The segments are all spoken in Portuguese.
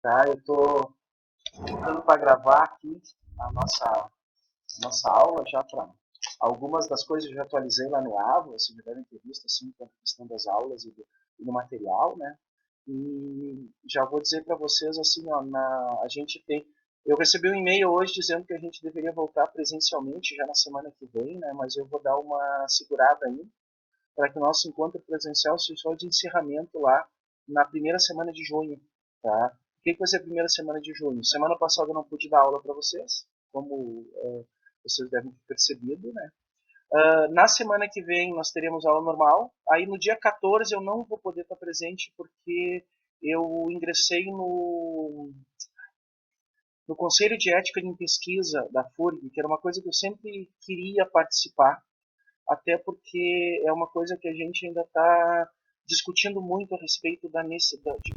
tá? Eu estou ficando para gravar aqui a nossa aula já para algumas das coisas eu já atualizei lá no Ava, vocês já devem ter visto assim, com a questão das aulas e do material, né? E já vou dizer para vocês assim, ó, a gente tem, eu recebi um e-mail hoje dizendo que a gente deveria voltar presencialmente já na semana que vem, né? Mas eu vou dar uma segurada aí para que o nosso encontro presencial seja só de encerramento lá na primeira semana de junho, tá? O que vai ser a primeira semana de junho? Semana passada eu não pude dar aula para vocês, como vocês devem ter percebido, né? Na semana que vem nós teremos aula normal. Aí no dia 14 eu não vou poder estar presente porque eu ingressei no Conselho de Ética em Pesquisa da FURG, que era uma coisa que eu sempre queria participar, até porque é uma coisa que a gente ainda está discutindo muito a respeito de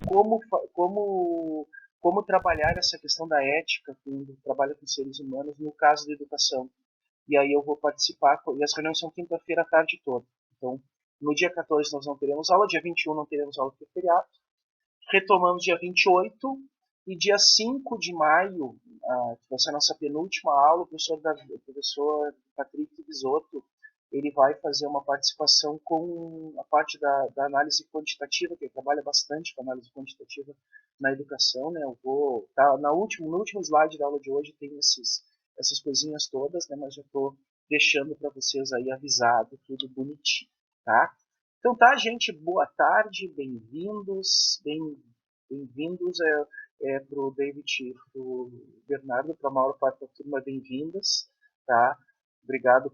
como trabalhar essa questão da ética quando trabalha com seres humanos no caso da educação. E aí eu vou participar, e as reuniões são quinta-feira à tarde toda. Então, no dia 14 nós não teremos aula, dia 21 não teremos aula por feriado, retomamos dia 28 e dia 5 de maio, que vai ser a nossa penúltima aula, o professor Patrick Bisotto, ele vai fazer uma participação com a parte da análise quantitativa, que ele trabalha bastante com análise quantitativa na educação, né? Eu vou no último slide da aula de hoje tem essas coisinhas todas, né? Mas já estou deixando para vocês aí avisado, tudo bonitinho, tá? Então tá, gente, boa tarde, bem-vindos, bem-vindos para o David e para o Bernardo, para a maior parte da turma, bem-vindas, tá? Obrigado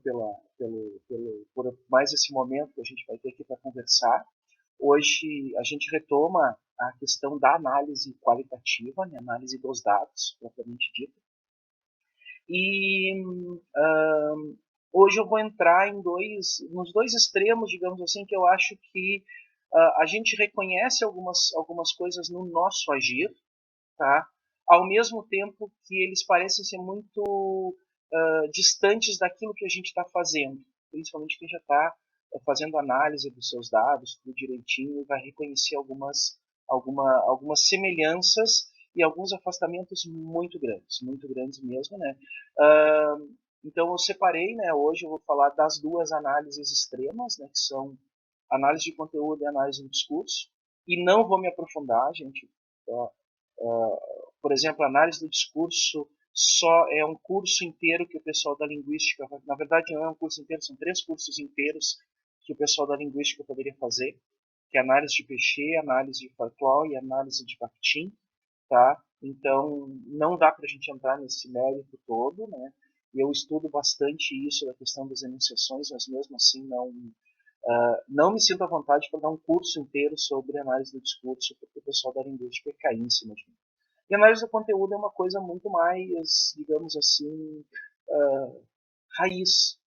por mais esse momento que a gente vai ter aqui para conversar. Hoje a gente retoma a questão da análise qualitativa, né, análise dos dados, propriamente dita. E hoje eu vou entrar nos dois extremos, digamos assim, que eu acho que a gente reconhece algumas coisas no nosso agir, tá? Ao mesmo tempo que eles parecem ser muito distantes daquilo que a gente está fazendo, principalmente quem já está fazendo análise dos seus dados, tudo direitinho, vai reconhecer algumas semelhanças e alguns afastamentos muito grandes mesmo, né? Então eu separei, né? Hoje eu vou falar das duas análises extremas, né? Que são análise de conteúdo e análise do discurso, e não vou me aprofundar, gente. Por exemplo, a análise do discurso só é um curso inteiro que o pessoal da linguística, na verdade não é um curso inteiro, são 3 cursos inteiros que o pessoal da linguística poderia fazer, que é análise de Pechet, análise de Farclaw e análise de Bakhtin, tá? Então não dá para a gente entrar nesse mérito todo, né? Eu estudo bastante isso, a questão das enunciações, mas mesmo assim não me sinto à vontade para dar um curso inteiro sobre análise do discurso, porque o pessoal da linguística quer cair em cima de mim. E análise do conteúdo é uma coisa muito mais, digamos assim, raiz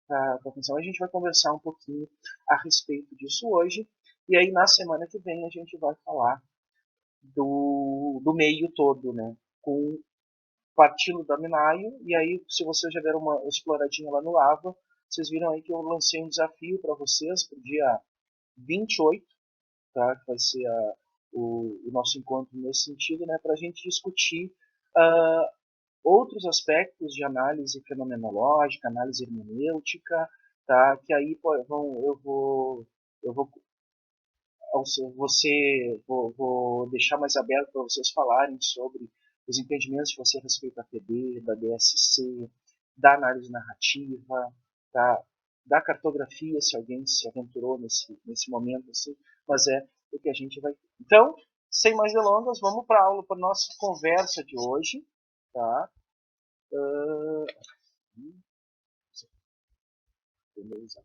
da atenção. A gente vai conversar um pouquinho a respeito disso hoje. E aí, na semana que vem, a gente vai falar do meio todo, né? Com partindo da Minayo. E aí, se vocês já deram uma exploradinha lá no Ava, vocês viram aí que eu lancei um desafio para vocês para o dia 28, tá? Que vai ser o nosso encontro nesse sentido, né? Para a gente discutir outros aspectos de análise fenomenológica, análise hermenêutica, tá? Que aí vou deixar mais aberto para vocês falarem sobre os entendimentos de você a respeito da PB, da DSC, da análise narrativa, da cartografia, se alguém se aventurou nesse momento, assim, mas é o que a gente vai. Então, sem mais delongas, vamos para a aula, para a nossa conversa de hoje, tá? Beleza.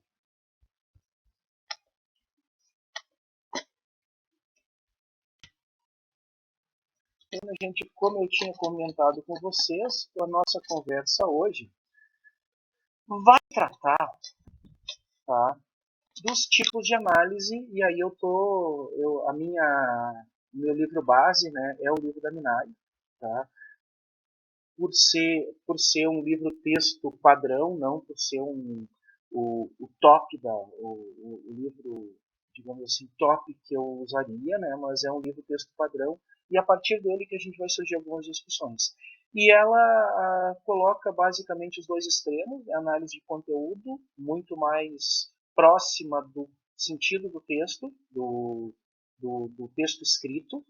Então, gente, como eu tinha comentado com vocês, a nossa conversa hoje vai tratar, tá, dos tipos de análise, e aí meu livro base, né, é o livro da Minayo, tá? Por ser um livro texto padrão, não por ser o top o livro, digamos assim, top que eu usaria, né, mas é um livro texto padrão, e a partir dele que a gente vai surgir algumas discussões. E ela coloca basicamente os dois extremos, a análise de conteúdo, muito mais próxima do sentido do texto, do texto escrito,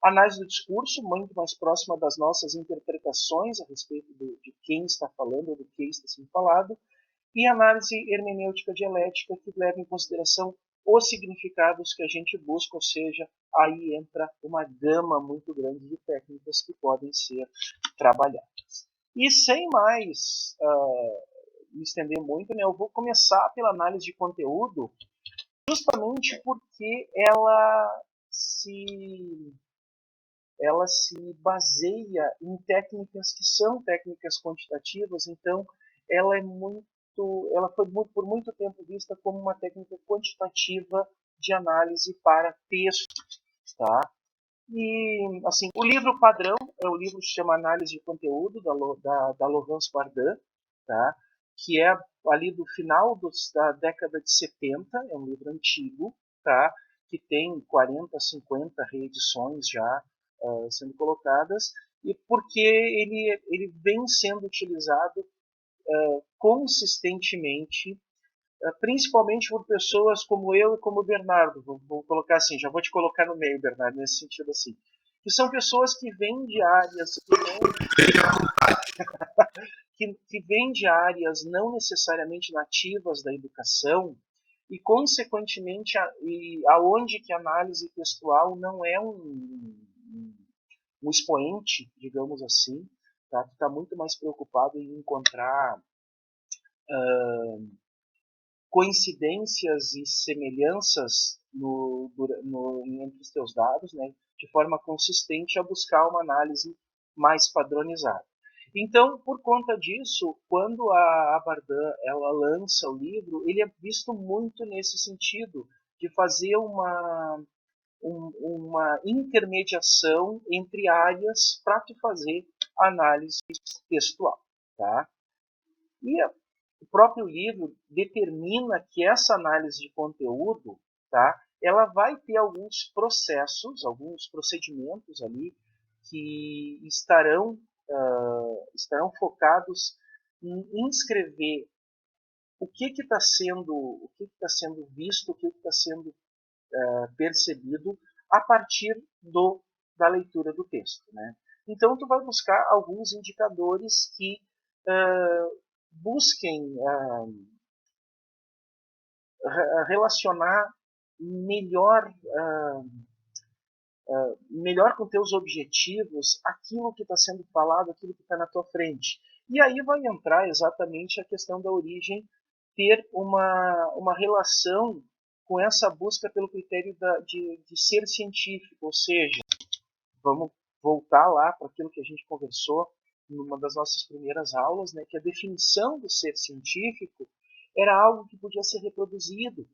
análise do discurso, muito mais próxima das nossas interpretações a respeito de quem está falando ou do que está sendo falado, e análise hermenêutica dialética, que leva em consideração os significados que a gente busca, ou seja, aí entra uma gama muito grande de técnicas que podem ser trabalhadas. E sem mais me estender muito, né, eu vou começar pela análise de conteúdo, justamente porque ela se baseia em técnicas que são técnicas quantitativas, então ela foi por muito tempo vista como uma técnica quantitativa de análise para texto, tá? E assim, o livro padrão é o livro que se chama Análise de Conteúdo da Laurence Bardin, tá? Que é ali do final da década de 70, é um livro antigo, tá? Que tem 40, 50 reedições já sendo colocadas, e porque ele vem sendo utilizado consistentemente, principalmente por pessoas como eu e como o Bernardo, vou colocar assim, já vou te colocar no meio, Bernardo, nesse sentido assim, que são pessoas que vêm de áreas que vêm de áreas não necessariamente nativas da educação e, consequentemente, aonde que a análise textual não é um expoente, digamos assim, tá? Que está muito mais preocupado em encontrar coincidências e semelhanças entre os teus dados, né, de forma consistente a buscar uma análise mais padronizada. Então, por conta disso, quando a Bardin ela lança o livro, ele é visto muito nesse sentido, de fazer uma intermediação entre áreas para tu fazer análise textual. Tá? E o próprio livro determina que essa análise de conteúdo, tá, ela vai ter alguns processos, alguns procedimentos ali que estarão focados em escrever o que está sendo visto, o que está sendo percebido a partir da leitura do texto, né? Então tu vai buscar alguns indicadores que busquem relacionar melhor, melhor com teus objetivos aquilo que está sendo falado, aquilo que está na tua frente. E aí vai entrar exatamente a questão da origem ter uma relação com essa busca pelo critério de ser científico, ou seja, vamos voltar lá para aquilo que a gente conversou numa das nossas primeiras aulas, né, que a definição do ser científico era algo que podia ser reproduzido.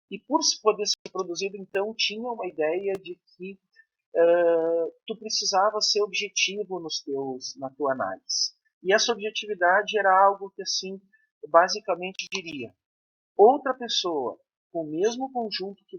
E por poder ser reproduzido, então, tinha uma ideia de que tu precisava ser objetivo na tua análise. E essa objetividade era algo que, assim, basicamente diria, outra pessoa com o mesmo conjunto de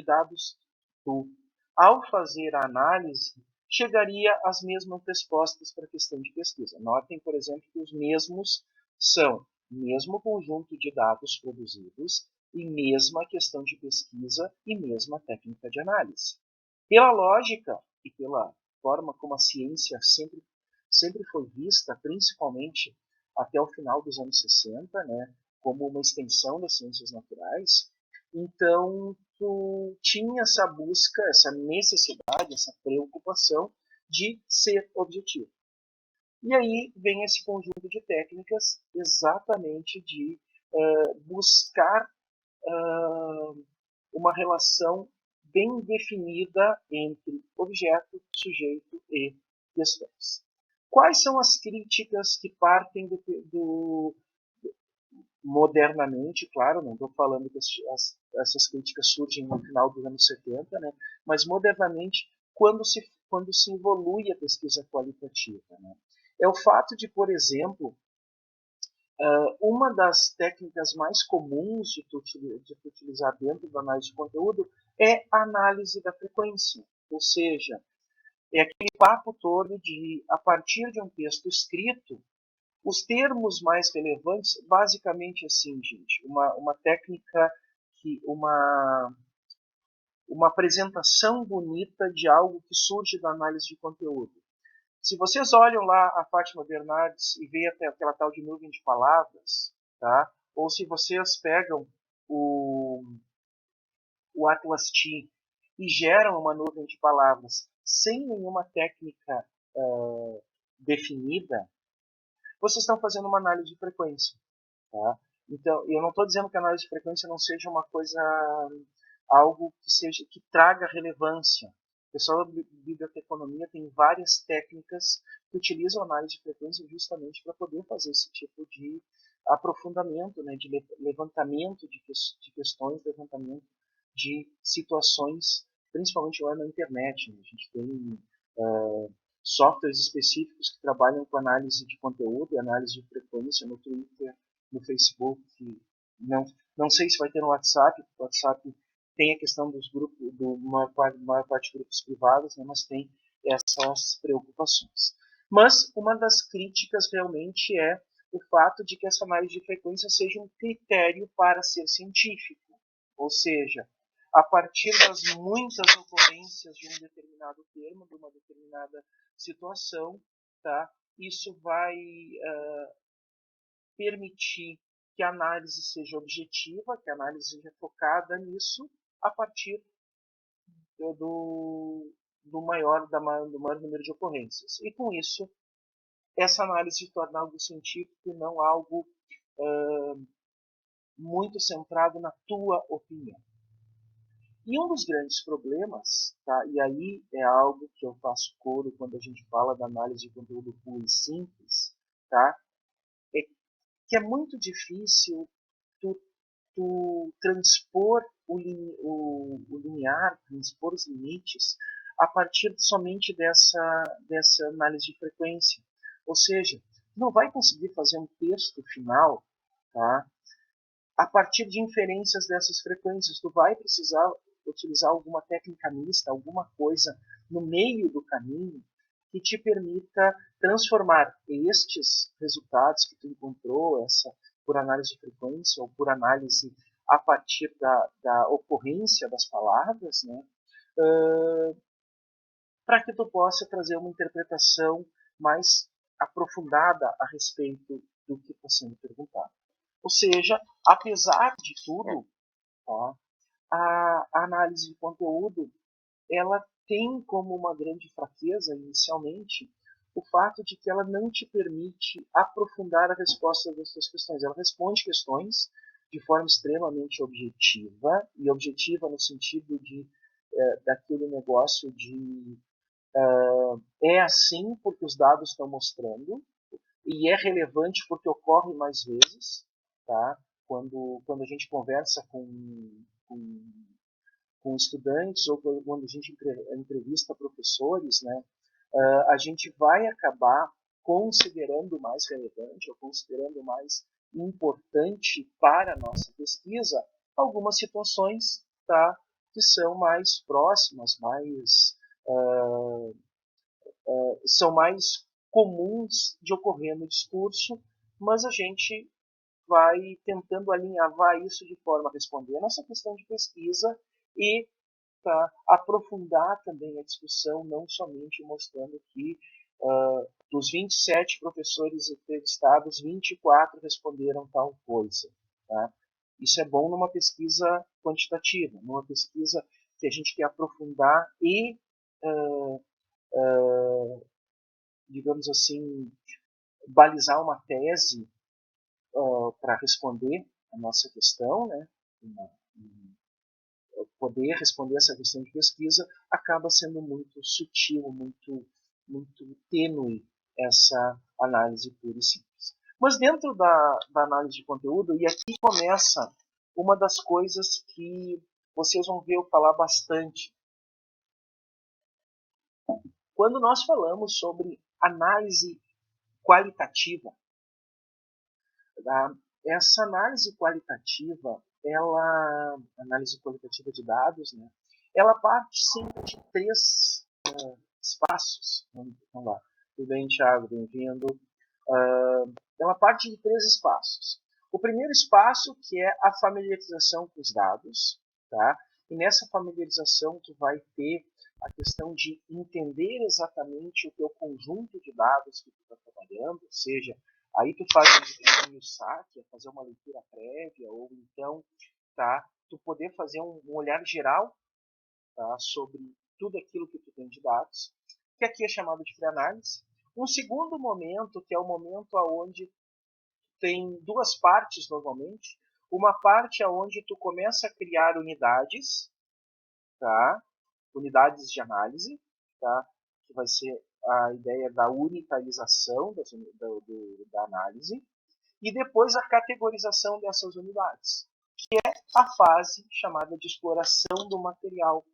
dados que tu, ao fazer a análise, chegaria às mesmas respostas para a questão de pesquisa. Notem, por exemplo, que os mesmos são mesmo conjunto de dados produzidos e mesma questão de pesquisa e mesma técnica de análise. Pela lógica e pela forma como a ciência sempre foi vista, principalmente até o final dos anos 60, né, como uma extensão das ciências naturais, então tu tinha essa busca, essa necessidade, essa preocupação de ser objetivo. E aí vem esse conjunto de técnicas exatamente de buscar uma relação bem definida entre objeto, sujeito e questões. Quais são as críticas que partem modernamente, claro, não estou falando que essas críticas surgem no final dos anos 70, né, mas modernamente, quando se evolui a pesquisa qualitativa. Né? É o fato de, por exemplo, uma das técnicas mais comuns de utilizar dentro da análise de conteúdo é a análise da frequência, ou seja, É aquele papo todo de, a partir de um texto escrito, os termos mais relevantes, basicamente assim, gente, uma técnica, uma apresentação bonita de algo que surge da análise de conteúdo. Se vocês olham lá a Fátima Bernardes e veem até aquela tal de nuvem de palavras, tá? Ou se vocês pegam o, o Atlas T e geram uma nuvem de palavras sem nenhuma técnica definida, vocês estão fazendo uma análise de frequência. Tá? Então, eu não estou dizendo que a análise de frequência não seja uma coisa, algo que traga relevância. O pessoal da biblioteconomia tem várias técnicas que utilizam a análise de frequência justamente para poder fazer esse tipo de aprofundamento, né, de levantamento de questões, levantamento de situações, principalmente lá na internet. Né? A gente tem softwares específicos que trabalham com análise de conteúdo e análise de frequência no Twitter, no Facebook. Não, não sei se vai ter no WhatsApp, porque o WhatsApp tem a questão dos grupos, maior parte de grupos privados, né, mas tem essas preocupações. Mas uma das críticas realmente é o fato de que essa análise de frequência seja um critério para ser científico. Ou seja, a partir das muitas ocorrências de um determinado termo, de uma determinada situação, tá? Isso vai permitir que a análise seja objetiva, que a análise seja focada nisso, a partir do maior número de ocorrências. E com isso, essa análise se torna algo científico e não algo muito centrado na tua opinião. E um dos grandes problemas, tá, e aí é algo que eu faço coro quando a gente fala da análise de conteúdo puro e simples, tá, é que é muito difícil tu transpor o limiar, transpor os limites a partir somente dessa análise de frequência. Ou seja, tu não vai conseguir fazer um texto final, tá, a partir de inferências dessas frequências. Tu vai precisar utilizar alguma técnica mista, alguma coisa no meio do caminho que te permita transformar estes resultados que tu encontrou, por análise de frequência ou por análise a partir da ocorrência das palavras, né, para que tu possa trazer uma interpretação mais aprofundada a respeito do que está sendo perguntado. Ou seja, apesar de tudo, tá, a análise de conteúdo ela tem como uma grande fraqueza, inicialmente, o fato de que ela não te permite aprofundar a resposta das suas questões. Ela responde questões de forma extremamente objetiva, e objetiva no sentido daquele negócio de é assim porque os dados estão mostrando, e é relevante porque ocorre mais vezes, tá? Quando a gente conversa com estudantes ou quando a gente entrevista professores, né, a gente vai acabar considerando mais relevante ou considerando mais importante para a nossa pesquisa algumas situações, tá, que são mais próximas, são mais comuns de ocorrer no discurso, mas a gente vai tentando alinhavar isso de forma a responder a nossa questão de pesquisa e aprofundar também a discussão, não somente mostrando que dos 27 professores entrevistados, 24 responderam tal coisa. Tá? Isso é bom numa pesquisa quantitativa, numa pesquisa que a gente quer aprofundar e, digamos assim, balizar uma tese para responder a nossa questão, né? Poder responder essa questão de pesquisa acaba sendo muito sutil, muito tênue essa análise pura e simples. Mas dentro da análise de conteúdo, e aqui começa uma das coisas que vocês vão ver eu falar bastante. Quando nós falamos sobre análise qualitativa, essa análise qualitativa, análise qualitativa de dados, né, ela parte sempre de três espaços. Vamos lá. Tudo bem, Thiago? Bem-vindo. Ela parte de 3 espaços. O primeiro espaço, que é a familiarização com os dados, tá? E nessa familiarização tu vai ter a questão de entender exatamente o teu conjunto de dados que tu está trabalhando, ou seja, aí tu faz o saque, fazer uma leitura prévia, ou então, tá? Tu poder fazer um olhar geral, tá? Sobre tudo aquilo que tu tem de dados, que aqui é chamado de pré-análise. Um segundo momento, que é o momento onde tem 2 partes normalmente. Uma parte onde tu começa a criar unidades, tá? Unidades de análise, tá? Que vai ser a ideia da unitarização da análise, e depois a categorização dessas unidades, que é a fase chamada de exploração do material.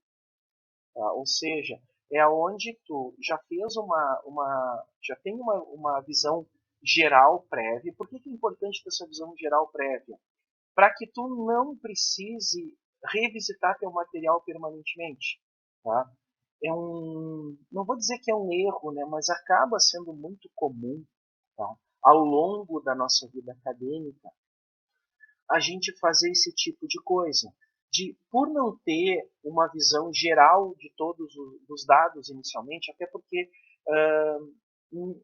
Tá? Ou seja, é onde tu já fez já tem uma visão geral prévia. Por que é importante ter essa visão geral prévia? Para que tu não precise revisitar teu material permanentemente. Tá? Não vou dizer que é um erro, né, mas acaba sendo muito comum, tá, ao longo da nossa vida acadêmica, a gente fazer esse tipo de coisa. Por não ter uma visão geral de todos os dados inicialmente, até porque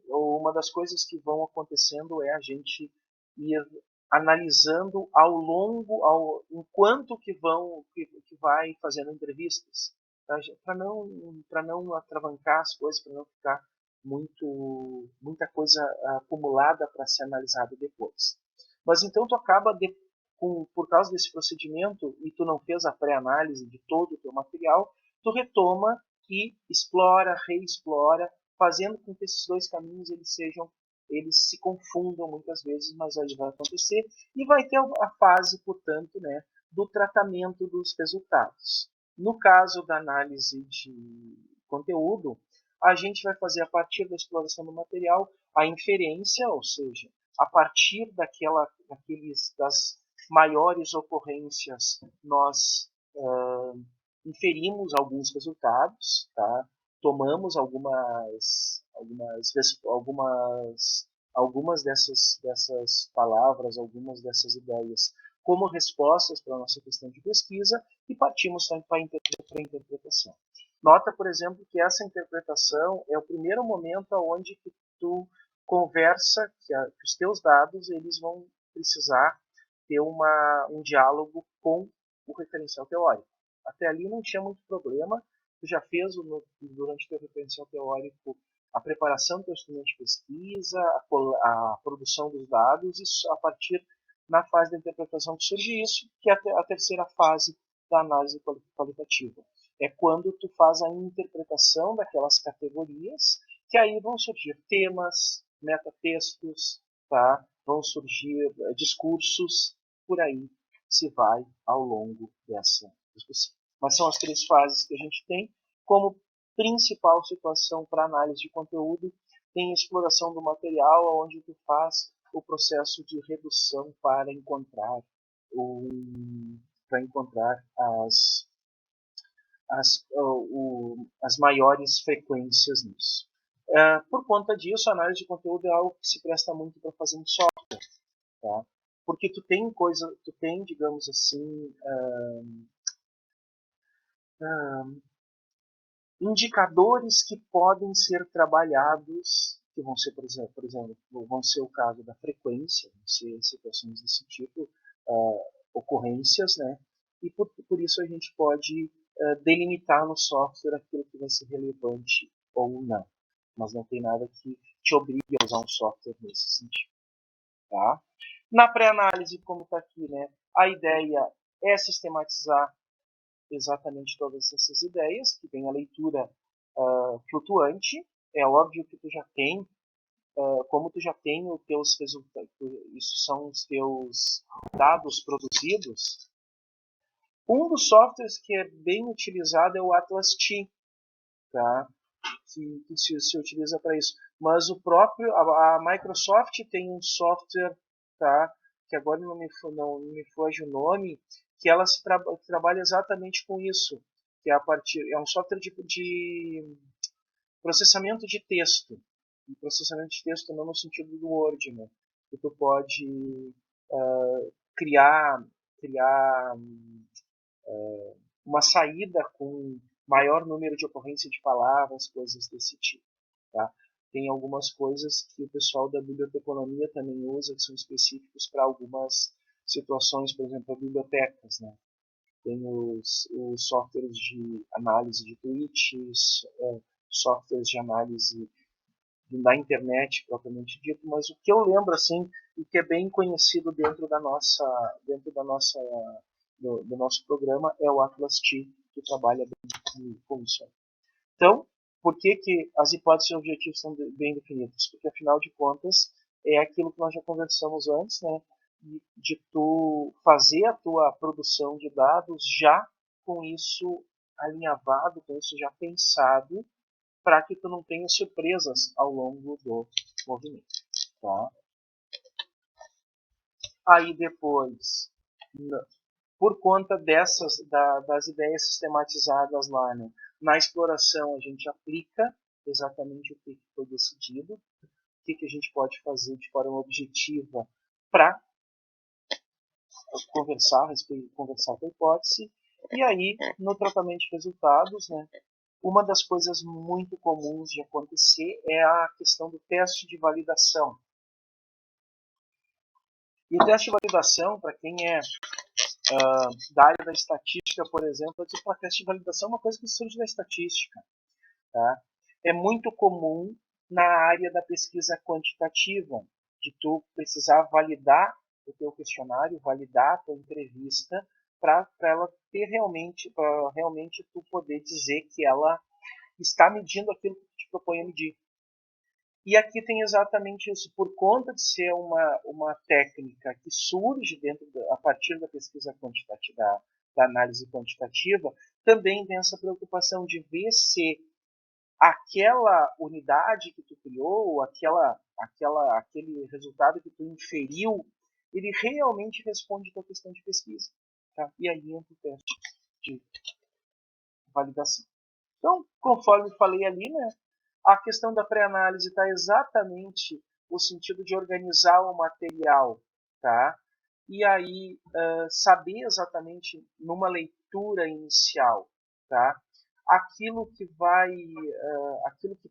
uma das coisas que vão acontecendo é a gente ir analisando ao longo, enquanto que vai fazendo entrevistas, para não atravancar as coisas, para não ficar muita coisa acumulada para ser analisada depois. Mas então tu acaba por causa desse procedimento e tu não fez a pré-análise de todo o teu material, tu retoma e explora, reexplora, fazendo com que esses 2 caminhos eles se confundam muitas vezes, mas aí vai acontecer e vai ter a fase, portanto, né, do tratamento dos resultados. No caso da análise de conteúdo, a gente vai fazer a partir da exploração do material a inferência, ou seja, a partir das maiores ocorrências, nós inferimos alguns resultados, tá? Tomamos algumas dessas palavras, algumas dessas ideias como respostas para a nossa questão de pesquisa e partimos também para a interpretação. Nota, por exemplo, que essa interpretação é o primeiro momento onde tu conversa, que os teus dados eles vão precisar ter um diálogo com o referencial teórico. Até ali não tinha muito problema, tu já fez durante o teu referencial teórico a preparação do teu instrumento de pesquisa, a produção dos dados, e a partir na fase da interpretação que surge isso, que é a terceira fase da análise qualitativa. É quando tu faz a interpretação daquelas categorias, que aí vão surgir temas, metatextos, tá? Vão surgir discursos, por aí se vai ao longo dessa discussão. Mas são as 3 fases que a gente tem. Como principal situação para análise de conteúdo, tem a exploração do material, onde tu faz o processo de redução para encontrar as maiores frequências nisso. Por conta disso, a análise de conteúdo é algo que se presta muito para fazer um software, tá? Porque tu tem, digamos assim, indicadores que podem ser trabalhados, que vão ser, por exemplo, vão ser o caso da frequência, vão ser situações desse tipo, ocorrências, né? E por isso a gente pode delimitar no software aquilo que vai ser relevante ou não. Mas não tem nada que te obrigue a usar um software nesse sentido. Tá? Na pré-análise, como está aqui, né, a ideia é sistematizar exatamente todas essas ideias, que tem a leitura flutuante. É óbvio que tu já tem, como tu já tem os teus resultados, isso são os teus dados produzidos. Um dos softwares que é bem utilizado é o Atlas T, tá? que se utiliza para isso. Mas a Microsoft tem um software, tá? Que agora não me foge o nome, que ela trabalha exatamente com isso, que é um software Processamento de texto. E processamento de texto não no sentido do Word, né? Que tu pode criar uma saída com maior número de ocorrência de palavras, coisas desse tipo. Tá? Tem algumas coisas que o pessoal da biblioteconomia também usa, que são específicos para algumas situações, por exemplo, bibliotecas. Né? Tem os softwares de análise de tweets, softwares de análise da internet propriamente dito, mas o que eu lembro assim e que é bem conhecido dentro da nossa do nosso programa é o Atlas T, que trabalha bem com isso. Então, por que as hipóteses e objetivos são bem definidos? Porque afinal de contas é aquilo que nós já conversamos antes, né? De tu fazer a tua produção de dados já com isso alinhavado, com isso já pensado, para que tu não tenha surpresas ao longo do movimento. Tá? Aí depois, por conta das ideias sistematizadas lá, né, na exploração a gente aplica exatamente o que foi decidido, o que a gente pode fazer de forma objetiva para conversar com a hipótese. E aí, no tratamento de resultados, né, uma das coisas muito comuns de acontecer é a questão do teste de validação. E o teste de validação, para quem é da área da estatística, por exemplo, o teste de validação é uma coisa que surge da estatística. Tá? É muito comum na área da pesquisa quantitativa, de tu precisar validar o teu questionário, validar a tua entrevista, para ela ter para realmente tu poder dizer que ela está medindo aquilo que tu te propõe a medir. E aqui tem exatamente isso, por conta de ser uma técnica que surge a partir da pesquisa quantitativa, da análise quantitativa, também tem essa preocupação de ver se aquela unidade que tu criou, aquele resultado que tu inferiu, ele realmente responde à tua questão de pesquisa. Tá? E aí entra o teste de validação. Então, conforme falei ali, né, a questão da pré-análise está exatamente no sentido de organizar o material, tá? E aí saber exatamente numa leitura inicial, tá? Aquilo que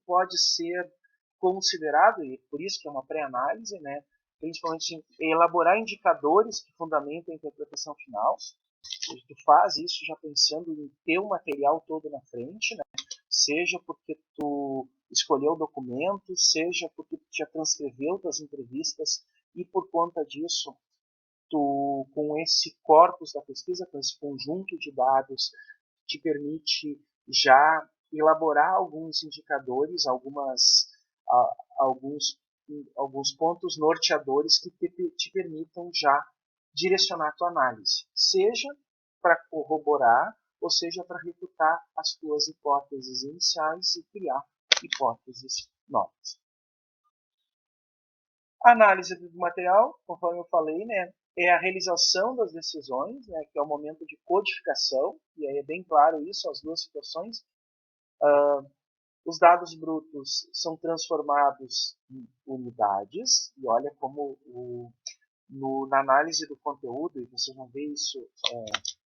pode ser considerado, e por isso que é uma pré-análise, né? Principalmente em elaborar indicadores que fundamentam a interpretação final. Tu faz isso já pensando em ter o material todo na frente, né? Seja porque tu escolheu o documento, seja porque tu já transcreveu tuas entrevistas e por conta disso, tu, com esse corpus da pesquisa, com esse conjunto de dados, te permite já elaborar alguns indicadores, alguns, alguns pontos norteadores que te permitam já direcionar a tua análise, seja para corroborar ou seja para refutar as tuas hipóteses iniciais e criar hipóteses novas. A análise do material, conforme eu falei, né, é a realização das decisões, né, que é o momento de codificação, e aí é bem claro isso, as duas situações. Os dados brutos são transformados em unidades, e olha como na análise do conteúdo, e você não vê isso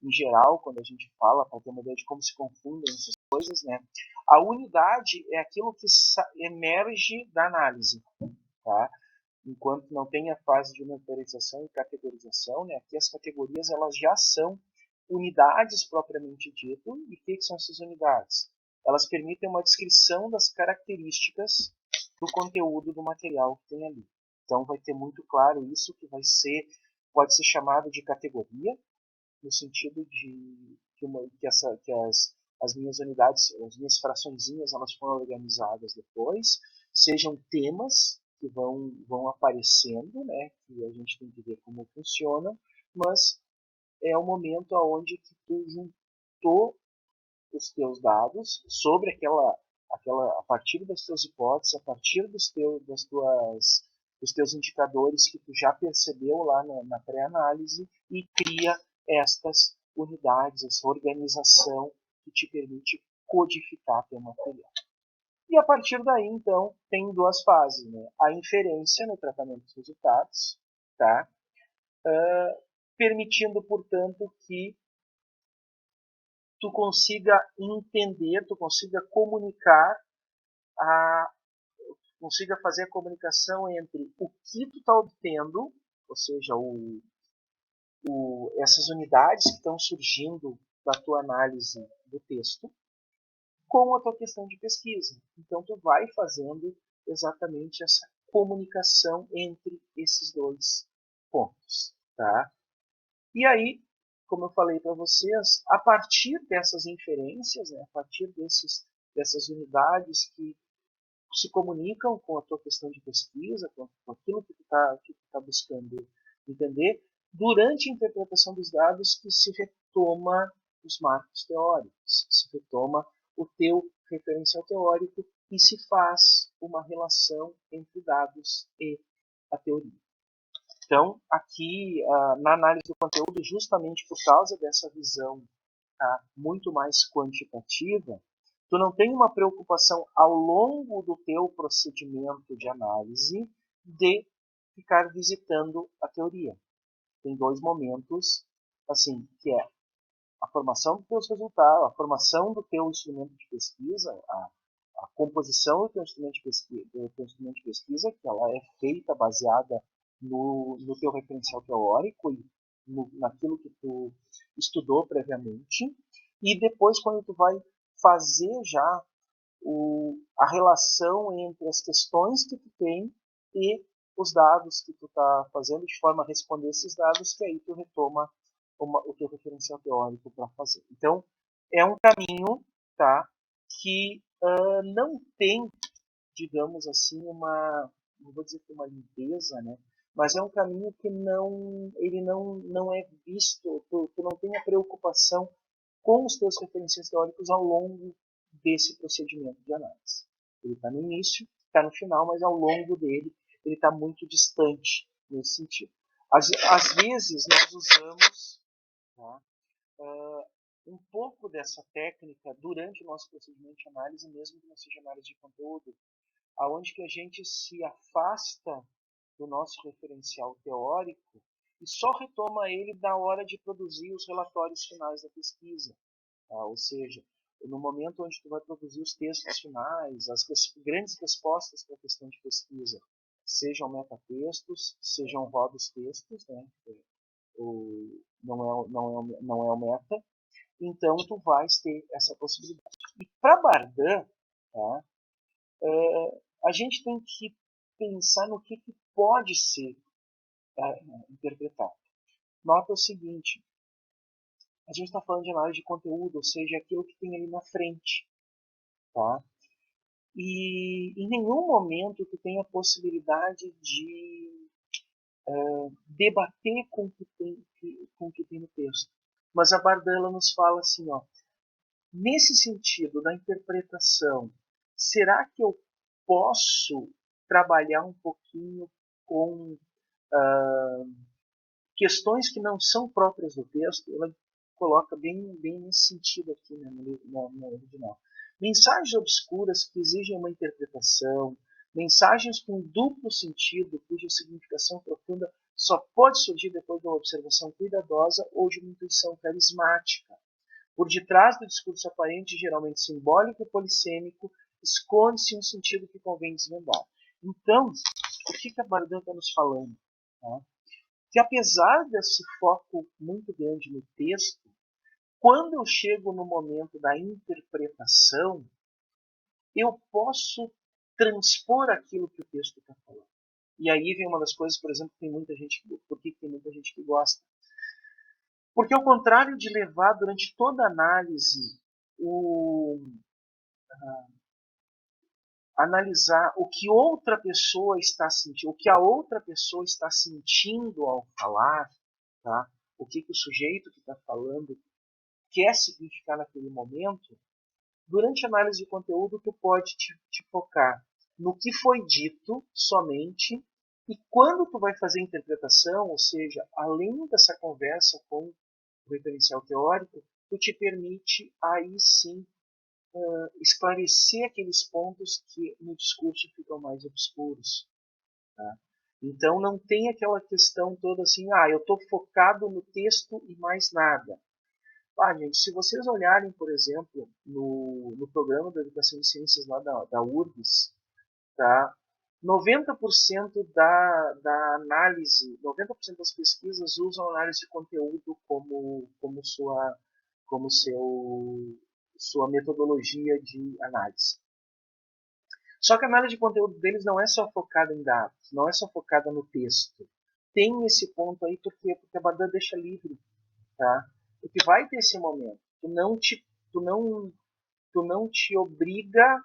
em geral quando a gente fala, para ter uma ideia de como se confundem essas coisas, né? A unidade é aquilo que emerge da análise, tá? Enquanto não tem a fase de inventorização e categorização, né? Aqui as categorias elas já são unidades propriamente dito. E o que são essas unidades? Elas permitem uma descrição das características do conteúdo do material que tem ali. Então vai ter muito claro isso que pode ser chamado de categoria, no sentido de que as minhas unidades, as minhas fraçõezinhas, elas foram organizadas depois, sejam temas que vão aparecendo, né, que a gente tem que ver como funciona, mas é o momento onde que tu juntou os teus dados sobre a partir das tuas hipóteses, a partir dos teus indicadores que tu já percebeu lá na pré-análise e cria estas unidades, essa organização que te permite codificar teu material. E a partir daí, então, tem duas fases, né? A inferência no tratamento dos resultados, tá? Permitindo, portanto, que tu consiga entender, tu consiga comunicar, a, consiga fazer a comunicação entre o que tu está obtendo, ou seja, essas unidades que estão surgindo da tua análise do texto, com a tua questão de pesquisa. Então, tu vai fazendo exatamente essa comunicação entre esses dois pontos, tá? E aí, como eu falei para vocês, a partir dessas inferências, né, a partir dessas unidades que se comunicam com a tua questão de pesquisa, com aquilo que tu tá buscando entender, durante a interpretação dos dados que se retoma os marcos teóricos, se retoma o teu referencial teórico e se faz uma relação entre dados e a teoria. Então, aqui na análise do conteúdo, justamente por causa dessa visão muito mais quantitativa, tu não tem uma preocupação ao longo do teu procedimento de análise de ficar visitando a teoria. Tem dois momentos, assim, que é a formação dos teus resultados, a formação do teu instrumento de pesquisa, a composição do teu instrumento de pesquisa, que ela é feita baseada no teu referencial teórico e naquilo que tu estudou previamente, e depois quando tu vai fazer já a relação entre as questões que tu tem e os dados que tu está fazendo, de forma a responder esses dados, que aí tu retoma o teu referencial teórico para fazer. Então, é um caminho, tá, que não tem, digamos assim, não vou dizer que uma limpeza, né, mas é um caminho que ele não é visto, tu não tem a preocupação com os teus referenciais teóricos ao longo desse procedimento de análise. Ele está no início, está no final, mas ao longo dele ele está muito distante nesse sentido. Às vezes nós usamos, tá, um pouco dessa técnica durante o nosso procedimento de análise, mesmo que não seja análise de conteúdo, aonde que a gente se afasta do nosso referencial teórico e só retoma ele na hora de produzir os relatórios finais da pesquisa. Tá? Ou seja, no momento onde tu vai produzir os textos finais, as grandes respostas para a questão de pesquisa, sejam metatextos, sejam rodos textos, né? Não é o meta, então tu vais ter essa possibilidade. E para Bardan, tá? A gente tem que pensar no que pode ser interpretado. Nota o seguinte, a gente está falando de análise de conteúdo, ou seja, aquilo que tem ali na frente. Tá? E em nenhum momento tu tem a possibilidade de debater com o que tem no texto. Mas a Bardella nos fala assim, ó, nesse sentido da interpretação, será que eu posso trabalhar um pouquinho com questões que não são próprias do texto? Ela coloca bem nesse sentido aqui, né, no original. Mensagens obscuras que exigem uma interpretação, mensagens com duplo sentido, cuja significação profunda só pode surgir depois de uma observação cuidadosa ou de uma intuição carismática. Por detrás do discurso aparente, geralmente simbólico e polissêmico, esconde-se um sentido que convém desvendar. Então, o que a Bardin está nos falando? Tá? Que apesar desse foco muito grande no texto, quando eu chego no momento da interpretação, eu posso transpor aquilo que o texto está falando. E aí vem uma das coisas, por exemplo, que tem muita gente, por que tem muita gente que gosta. Porque ao contrário de levar durante toda a análise analisar o que outra pessoa está sentindo, o que a outra pessoa está sentindo ao falar, tá? O que o sujeito que está falando quer significar naquele momento, durante a análise de conteúdo tu pode te focar no que foi dito somente, e quando tu vai fazer a interpretação, ou seja, além dessa conversa com o referencial teórico, tu te permite aí sim esclarecer aqueles pontos que no discurso ficam mais obscuros. Tá? Então não tem aquela questão toda assim, eu estou focado no texto e mais nada. Gente, se vocês olharem, por exemplo, no programa da Educação de Ciências lá da URGS, tá? 90% da análise, 90% das pesquisas usam análise de conteúdo como sua metodologia de análise. Só que a análise de conteúdo deles não é só focada em dados, não é só focada no texto. Tem esse ponto aí porque a Badan deixa livre, tá? Porque vai ter esse momento. Tu não te obriga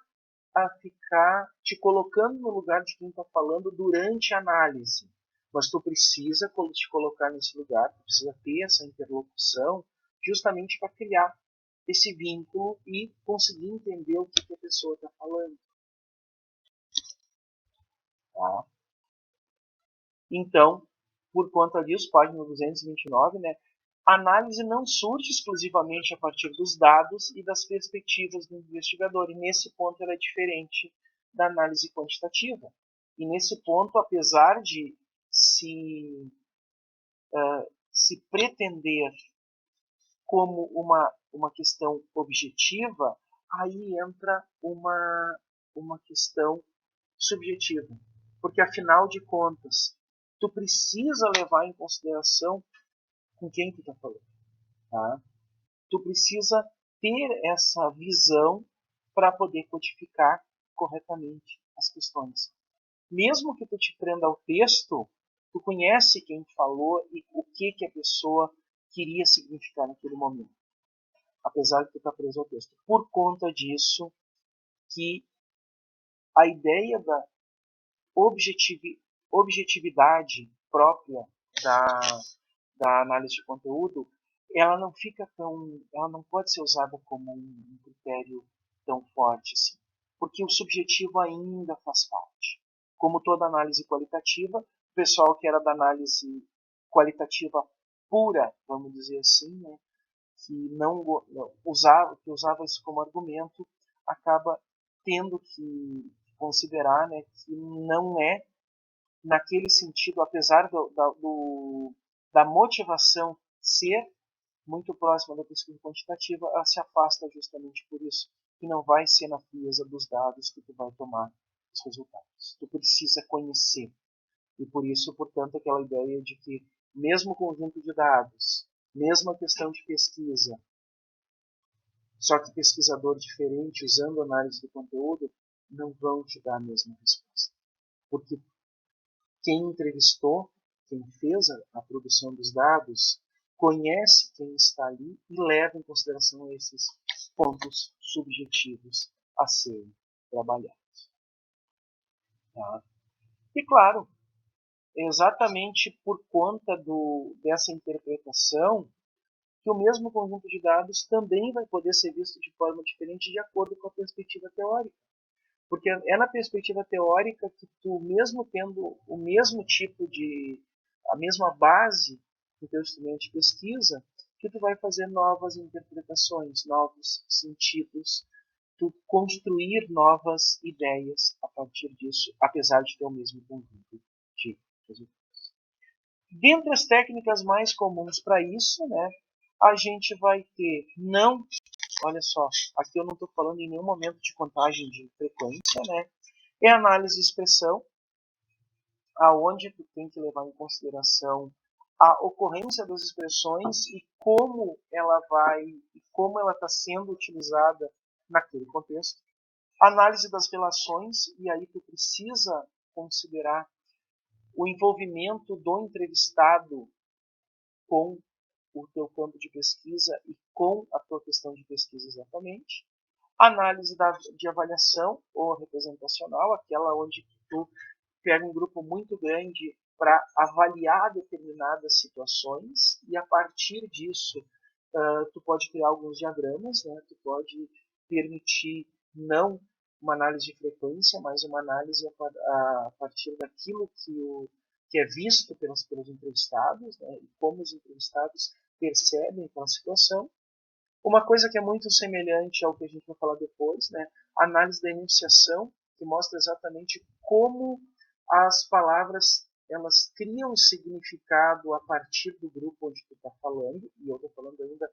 a ficar te colocando no lugar de quem está falando durante a análise. Mas tu precisa te colocar nesse lugar, tu precisa ter essa interlocução justamente para criar esse vínculo e conseguir entender o que a pessoa está falando. Tá? Então, por conta disso, página 229, né, a análise não surge exclusivamente a partir dos dados e das perspectivas do investigador, e nesse ponto ela é diferente da análise quantitativa. E nesse ponto, apesar de se pretender como uma questão objetiva, aí entra uma questão subjetiva. Porque, afinal de contas, tu precisa levar em consideração com quem tu está falando. Tá? Tu precisa ter essa visão para poder codificar corretamente as questões. Mesmo que tu te prenda ao texto, tu conhece quem falou e o que a pessoa queria significar naquele momento, apesar de tu estar preso ao texto. Por conta disso, que a ideia da objetividade própria da, da análise de conteúdo, ela não pode ser usada como um critério tão forte assim, porque o subjetivo ainda faz parte. Como toda análise qualitativa, o pessoal que era da análise qualitativa pura, vamos dizer assim, né, que usava isso como argumento, acaba tendo que considerar, né, que não é naquele sentido, apesar da motivação ser muito próxima da pesquisa quantitativa, ela se afasta justamente por isso, que não vai ser na frieza dos dados que tu vai tomar os resultados. Tu precisa conhecer. E por isso, portanto, aquela ideia de que mesmo conjunto de dados, mesma questão de pesquisa, só que pesquisador diferente usando análise de conteúdo, não vão te dar a mesma resposta. Porque quem entrevistou, quem fez a produção dos dados, conhece quem está ali e leva em consideração esses pontos subjetivos a serem trabalhados. Tá? E claro, exatamente por conta dessa interpretação, que o mesmo conjunto de dados também vai poder ser visto de forma diferente de acordo com a perspectiva teórica. Porque é na perspectiva teórica que tu, mesmo tendo o mesmo tipo a mesma base do teu instrumento de pesquisa, que tu vai fazer novas interpretações, novos sentidos, tu construir novas ideias a partir disso, apesar de ter o mesmo conjunto de resultados. Dentre as técnicas mais comuns para isso, né, a gente vai ter olha só, aqui eu não estou falando em nenhum momento de contagem de frequência, né? É análise de expressão, aonde tu tem que levar em consideração a ocorrência das expressões e como ela está sendo utilizada naquele contexto. Análise das relações, e aí tu precisa considerar o envolvimento do entrevistado com o teu campo de pesquisa e com a tua questão de pesquisa exatamente. Análise de avaliação ou representacional, aquela onde tu pega um grupo muito grande para avaliar determinadas situações e a partir disso tu pode criar alguns diagramas, né? Tu pode permitir não uma análise de frequência, mas uma análise a partir daquilo que é visto pelos entrevistados, né? E como os entrevistados percebem aquela situação. Uma coisa que é muito semelhante ao que a gente vai falar depois, né? A análise da enunciação, que mostra exatamente como as palavras elas criam significado a partir do grupo onde tu está falando, e eu estou falando ainda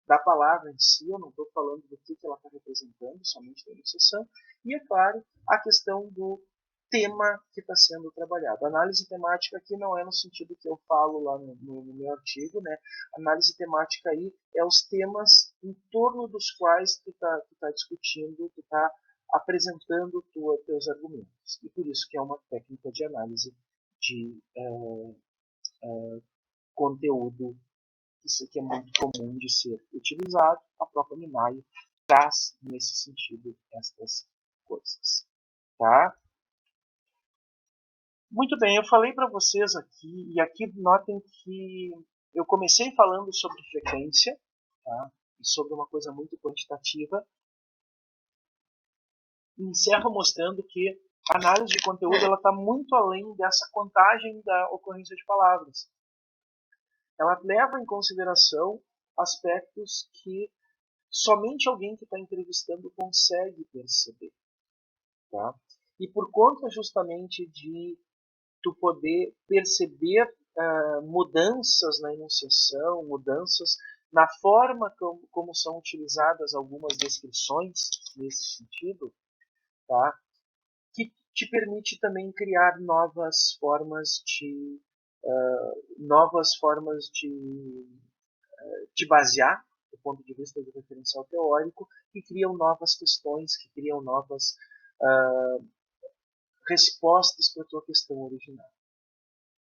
da palavra em si, eu não estou falando do que ela está representando, somente da enunciação, e, é claro, a questão do tema que está sendo trabalhado. A análise temática aqui não é no sentido que eu falo lá no meu artigo, né? A análise temática aí é os temas em torno dos quais tu tá discutindo, tu está apresentando teus argumentos. E por isso que é uma técnica de análise de conteúdo, isso aqui é muito comum de ser utilizado. A própria Minayo traz nesse sentido estas coisas, tá? Muito bem, eu falei para vocês aqui, e aqui notem que eu comecei falando sobre frequência, tá? E sobre uma coisa muito quantitativa, e encerro mostrando que a análise de conteúdo está muito além dessa contagem da ocorrência de palavras. Ela leva em consideração aspectos que somente alguém que está entrevistando consegue perceber. Tá? E por conta justamente de tu poder perceber mudanças na enunciação, mudanças na forma como são utilizadas algumas descrições nesse sentido, tá? Que te permite também criar novas formas de basear do ponto de vista do referencial teórico, que criam novas questões, que criam novas respostas para a tua questão original.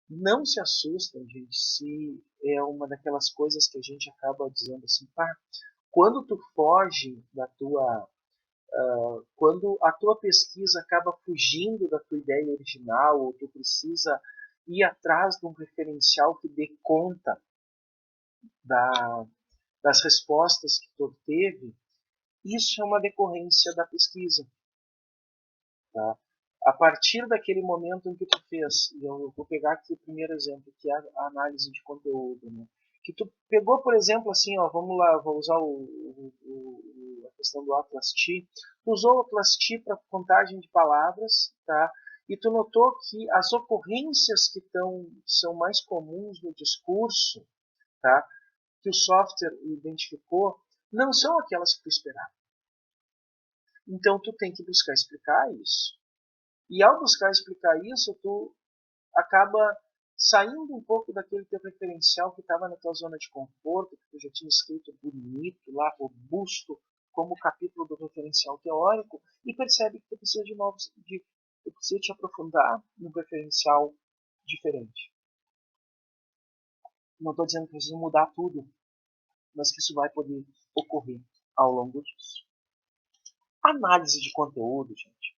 Não se assustem, gente, se é uma daquelas coisas que a gente acaba dizendo assim, pá, quando tu foge da tua... quando a tua pesquisa acaba fugindo da tua ideia original, ou tu precisa ir atrás de um referencial que dê conta das respostas que tu obteve, isso é uma decorrência da pesquisa. Tá? A partir daquele momento em que tu fez, e eu vou pegar aqui o primeiro exemplo, que é a análise de conteúdo, né? Que tu pegou, por exemplo, assim, ó, vamos lá, vou usar a questão do Atlas T. Tu usou o Atlas T para contagem de palavras, tá? E tu notou que as ocorrências que são mais comuns no discurso, tá? Que o software identificou, não são aquelas que tu esperava. Então tu tem que buscar explicar isso. E ao buscar explicar isso, tu acaba saindo um pouco daquele teu referencial que estava na tua zona de conforto, que tu já tinha escrito bonito, lá, robusto, como capítulo do referencial teórico, e percebe que tu precisa tu precisa te aprofundar num referencial diferente. Não estou dizendo que precisa mudar tudo, mas que isso vai poder ocorrer ao longo disso. A análise de conteúdo, gente,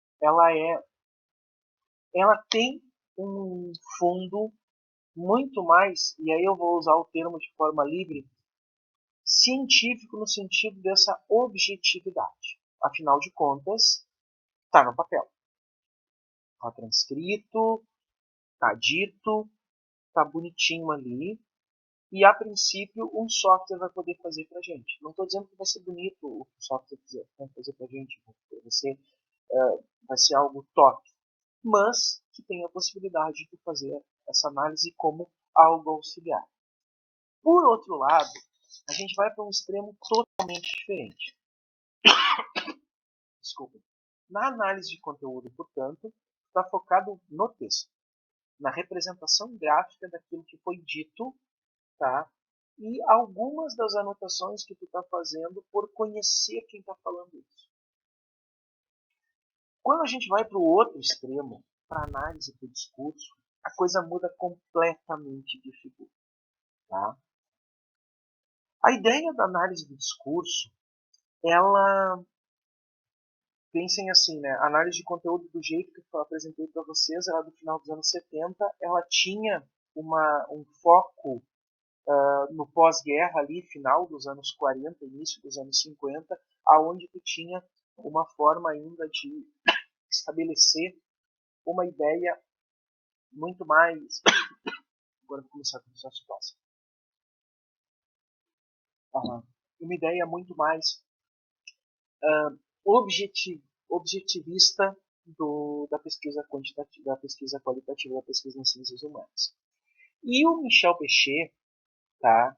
ela tem um fundo muito mais, e aí eu vou usar o termo de forma livre, científico no sentido dessa objetividade. Afinal de contas, está no papel. Está transcrito, está dito, está bonitinho ali, e a princípio um software vai poder fazer para a gente. Não estou dizendo que vai ser bonito o que o software vai fazer para a gente, vai ser algo top, mas que tem a possibilidade de fazer essa análise como algo auxiliar. Por outro lado, a gente vai para um extremo totalmente diferente. Desculpa. Na análise de conteúdo, portanto, está focado no texto, na representação gráfica daquilo que foi dito, tá? E algumas das anotações que tu está fazendo por conhecer quem está falando isso. Quando a gente vai para o outro extremo, para análise do discurso, a coisa muda completamente de figura. Tá? A ideia da análise do discurso, ela, pensem assim, né? A análise de conteúdo do jeito que eu apresentei para vocês, ela do final dos anos 70, ela tinha um foco no pós-guerra ali, final dos anos 40, início dos anos 50, aonde tu tinha uma forma ainda de estabelecer uma ideia muito mais... Agora vou começar a situação. uma ideia muito mais objetivista da pesquisa quantitativa, da pesquisa qualitativa, da pesquisa em ciências humanas. E o Michel Pechet, tá?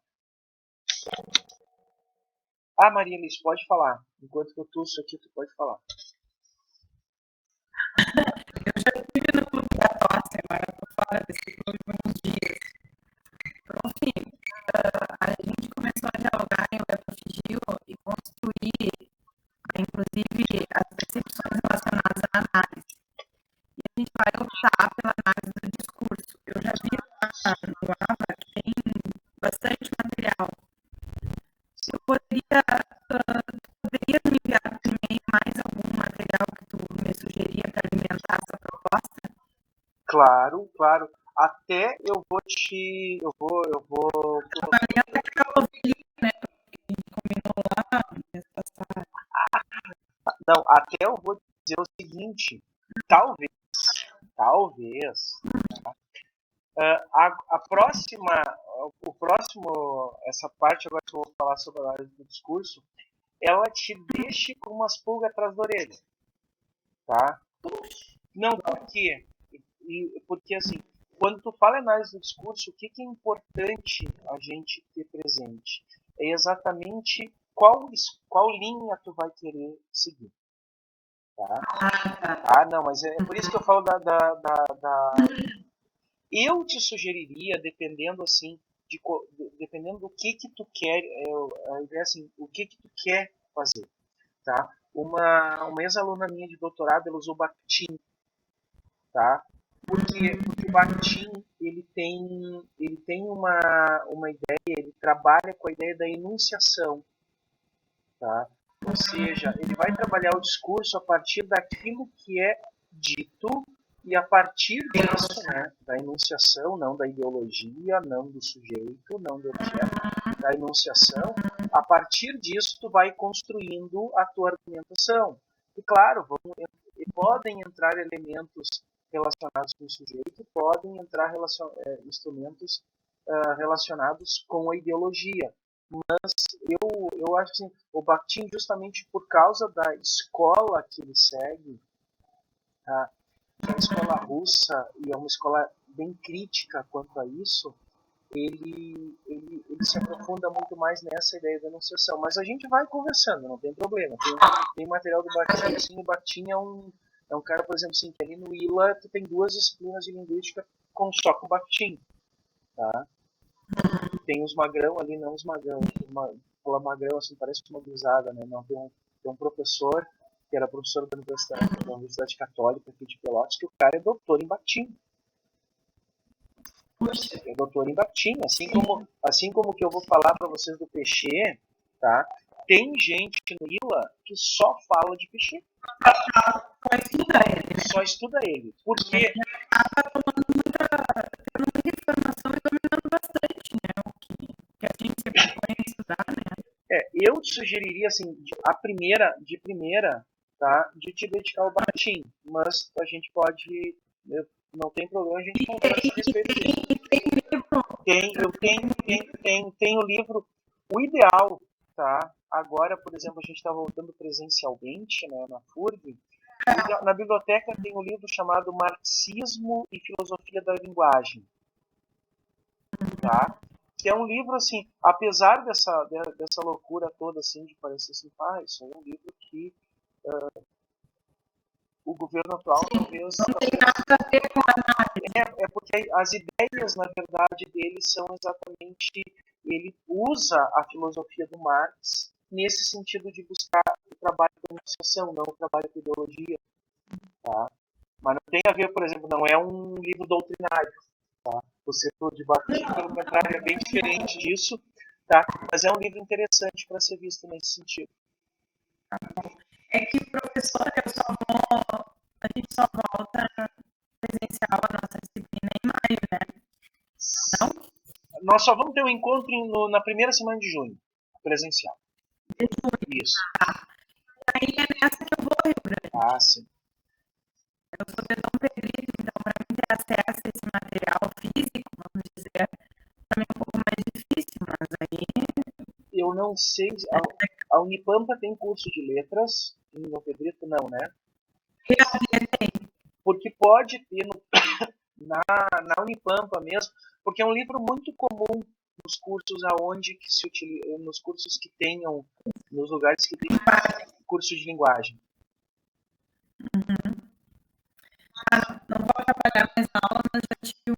Maria Alice, pode falar. Enquanto que eu tuço aqui, tu pode falar. Eu já estive no clube da tosse, agora eu tô fora desse clube por uns dias. Então, assim, a gente começou a dialogar em UFGIL e construir, inclusive, as percepções relacionadas à análise. E a gente vai optar pela análise do discurso. Eu já vi no AVA que tem bastante material. Eu poderia me enviar por e-mail mais algum material que tu me sugeria para alimentar essa proposta? Claro, claro. Até eu vou te. Eu vou. Alimenta aquela ovelhinha, né? Que a gente combinou lá mês passado. Não, até eu vou dizer o seguinte. Talvez. Tá? O próximo, essa parte agora que eu vou falar sobre a análise do discurso, ela te deixe com umas pulgas atrás da orelha, tá? Não, por quê? Porque assim, quando tu fala em análise do discurso, o que é importante a gente ter presente? É exatamente qual linha tu vai querer seguir. Tá? Não, mas é por isso que eu falo Eu te sugeriria, dependendo assim, dependendo do que tu quer, assim, o que tu quer fazer, tá? Uma ex-aluna minha de doutorado, ela usou Bakhtin, tá? Porque o Bakhtin, ele tem uma ideia, ele trabalha com a ideia da enunciação, tá? Ou seja, ele vai trabalhar o discurso a partir daquilo que é dito e a partir disso, né, da enunciação, não da ideologia, não do sujeito, não do objeto, da enunciação, a partir disso tu vai construindo a tua argumentação. E claro, podem entrar elementos relacionados com o sujeito, podem entrar instrumentos relacionados com a ideologia. Mas eu acho que assim, o Bakhtin, justamente por causa da escola que ele segue, tá? Que é uma escola russa e é uma escola bem crítica quanto a isso, ele se aprofunda muito mais nessa ideia da enunciação. Mas a gente vai conversando, não tem problema. Tem material do Bakhtin, assim, o Bakhtin é um cara, por exemplo, assim, que ali no ILA tu tem 2 disciplinas de linguística só com o Bakhtin, tá? Tem uns magrão ali, não uns magrão, falar magrão assim, parece uma gurizada, né? Não, tem um professor, que era professor da Universidade Católica aqui de Pelotas, que o cara é doutor em Bakhtin. É doutor em Bakhtin, assim como que eu vou falar para vocês do Pechet, tá? Tem gente no ILA que só fala de Pechet. Só estuda ele. Por quê? Tendo muita informação e dominando bastante, né? O que a gente se propõe a estudar, né? Eu te sugeriria, assim, de primeira, tá? De te dedicar ao Bakhtin, mas a gente pode, não tem problema, a gente conversa a respeito disso. Tem o livro, o ideal, tá? Agora, por exemplo, a gente está voltando presencialmente, né, na FURG. Na biblioteca tem um livro chamado Marxismo e Filosofia da Linguagem, tá? Que é um livro, assim, apesar dessa loucura toda, assim, de parecer assim, isso é um livro que o governo atual talvez... Não tem nada a ver com a análise. É porque as ideias, na verdade, dele são exatamente... Ele usa a filosofia do Marx nesse sentido de buscar o trabalho da enunciação, não o trabalho da ideologia, tá? Mas não tem a ver, por exemplo, não é um livro doutrinário, tá? O setor de Bakhtin, pelo contrário, é bem diferente disso, tá? Mas é um livro interessante para ser visto nesse sentido. É que, professor, a gente só volta presencial a nossa disciplina em maio, né? Não? Nós só vamos ter um encontro na primeira semana de junho, presencial. De junho. Isso. Aí é nessa que eu vou, Rio Grande. Sim. Eu sou de Dom Pedrito, então para mim ter acesso a esse material físico, vamos dizer, também é um pouco mais difícil, mas aí... Eu não não sei, a Unipampa tem curso de letras, em Ribeirão Preto não, né? Porque pode ter na Unipampa mesmo, porque é um livro muito comum nos cursos aonde que se utiliza, nos cursos que tenham, nos lugares que tem curso de linguagem. Não vou atrapalhar mais a aula, mas já tive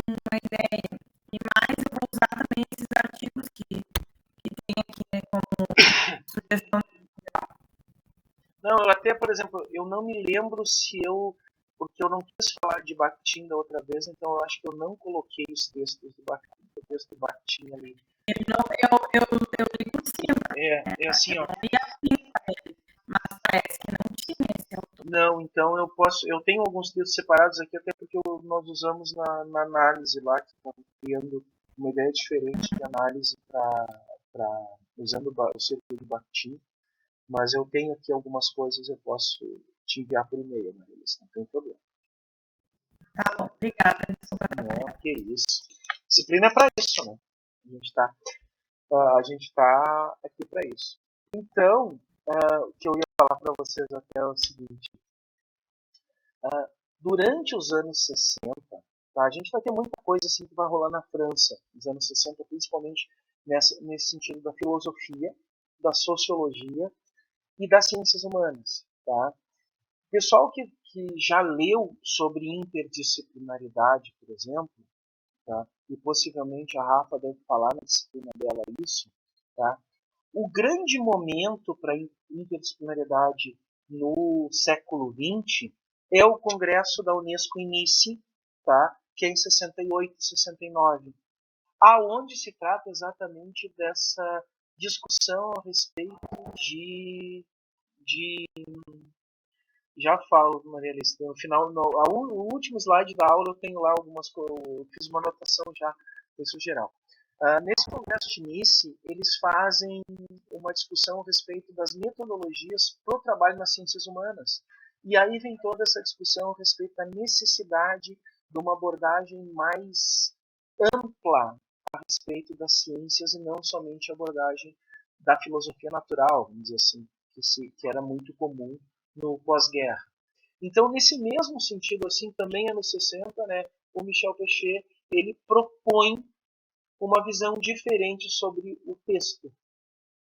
uma ideia. E mais eu vou usar também esses artigos que tem aqui, né, como sugestão. Não, eu até, por exemplo, eu não me lembro se eu, porque eu não quis falar de Bakhtin da outra vez, então eu acho que eu não coloquei os textos do Bakhtin, o texto do Bakhtin ali. Eu li por cima. É assim, ó. Mas parece que não tinha esse autor. Não, então eu tenho alguns textos separados aqui, até porque nós usamos na análise lá, que estamos criando uma ideia diferente de análise usando o círculo de Bakhtin. Mas eu tenho aqui algumas coisas, eu posso te enviar por e-mail, Marilis, não tem problema. Tá bom, obrigada. Não, que isso. Disciplina é para isso, né? A gente tá aqui para isso. Então, o que eu ia falar para vocês até é o seguinte. Durante os anos 60, tá, a gente vai ter muita coisa assim que vai rolar na França, nos anos 60, principalmente nesse sentido da filosofia, da sociologia e das ciências humanas. Tá? O pessoal que já leu sobre interdisciplinaridade, por exemplo, tá? E possivelmente a Rafa deve falar na disciplina dela isso, tá? O grande momento para interdisciplinaridade no século XX é o Congresso da Unesco em Nice, tá? Que é em 68, 69, aonde se trata exatamente dessa discussão a respeito de já falo, Maria Alice, no final, o último slide da aula eu tenho lá algumas coisas, eu fiz uma anotação já, isso geral. Nesse congresso de Nice, eles fazem uma discussão a respeito das metodologias para o trabalho nas ciências humanas. E aí vem toda essa discussão a respeito da necessidade de uma abordagem mais ampla a respeito das ciências e não somente a abordagem da filosofia natural, vamos dizer assim, que era muito comum no pós-guerra. Então, nesse mesmo sentido, assim, também anos 60, né, o Michel Pechet, ele propõe uma visão diferente sobre o texto.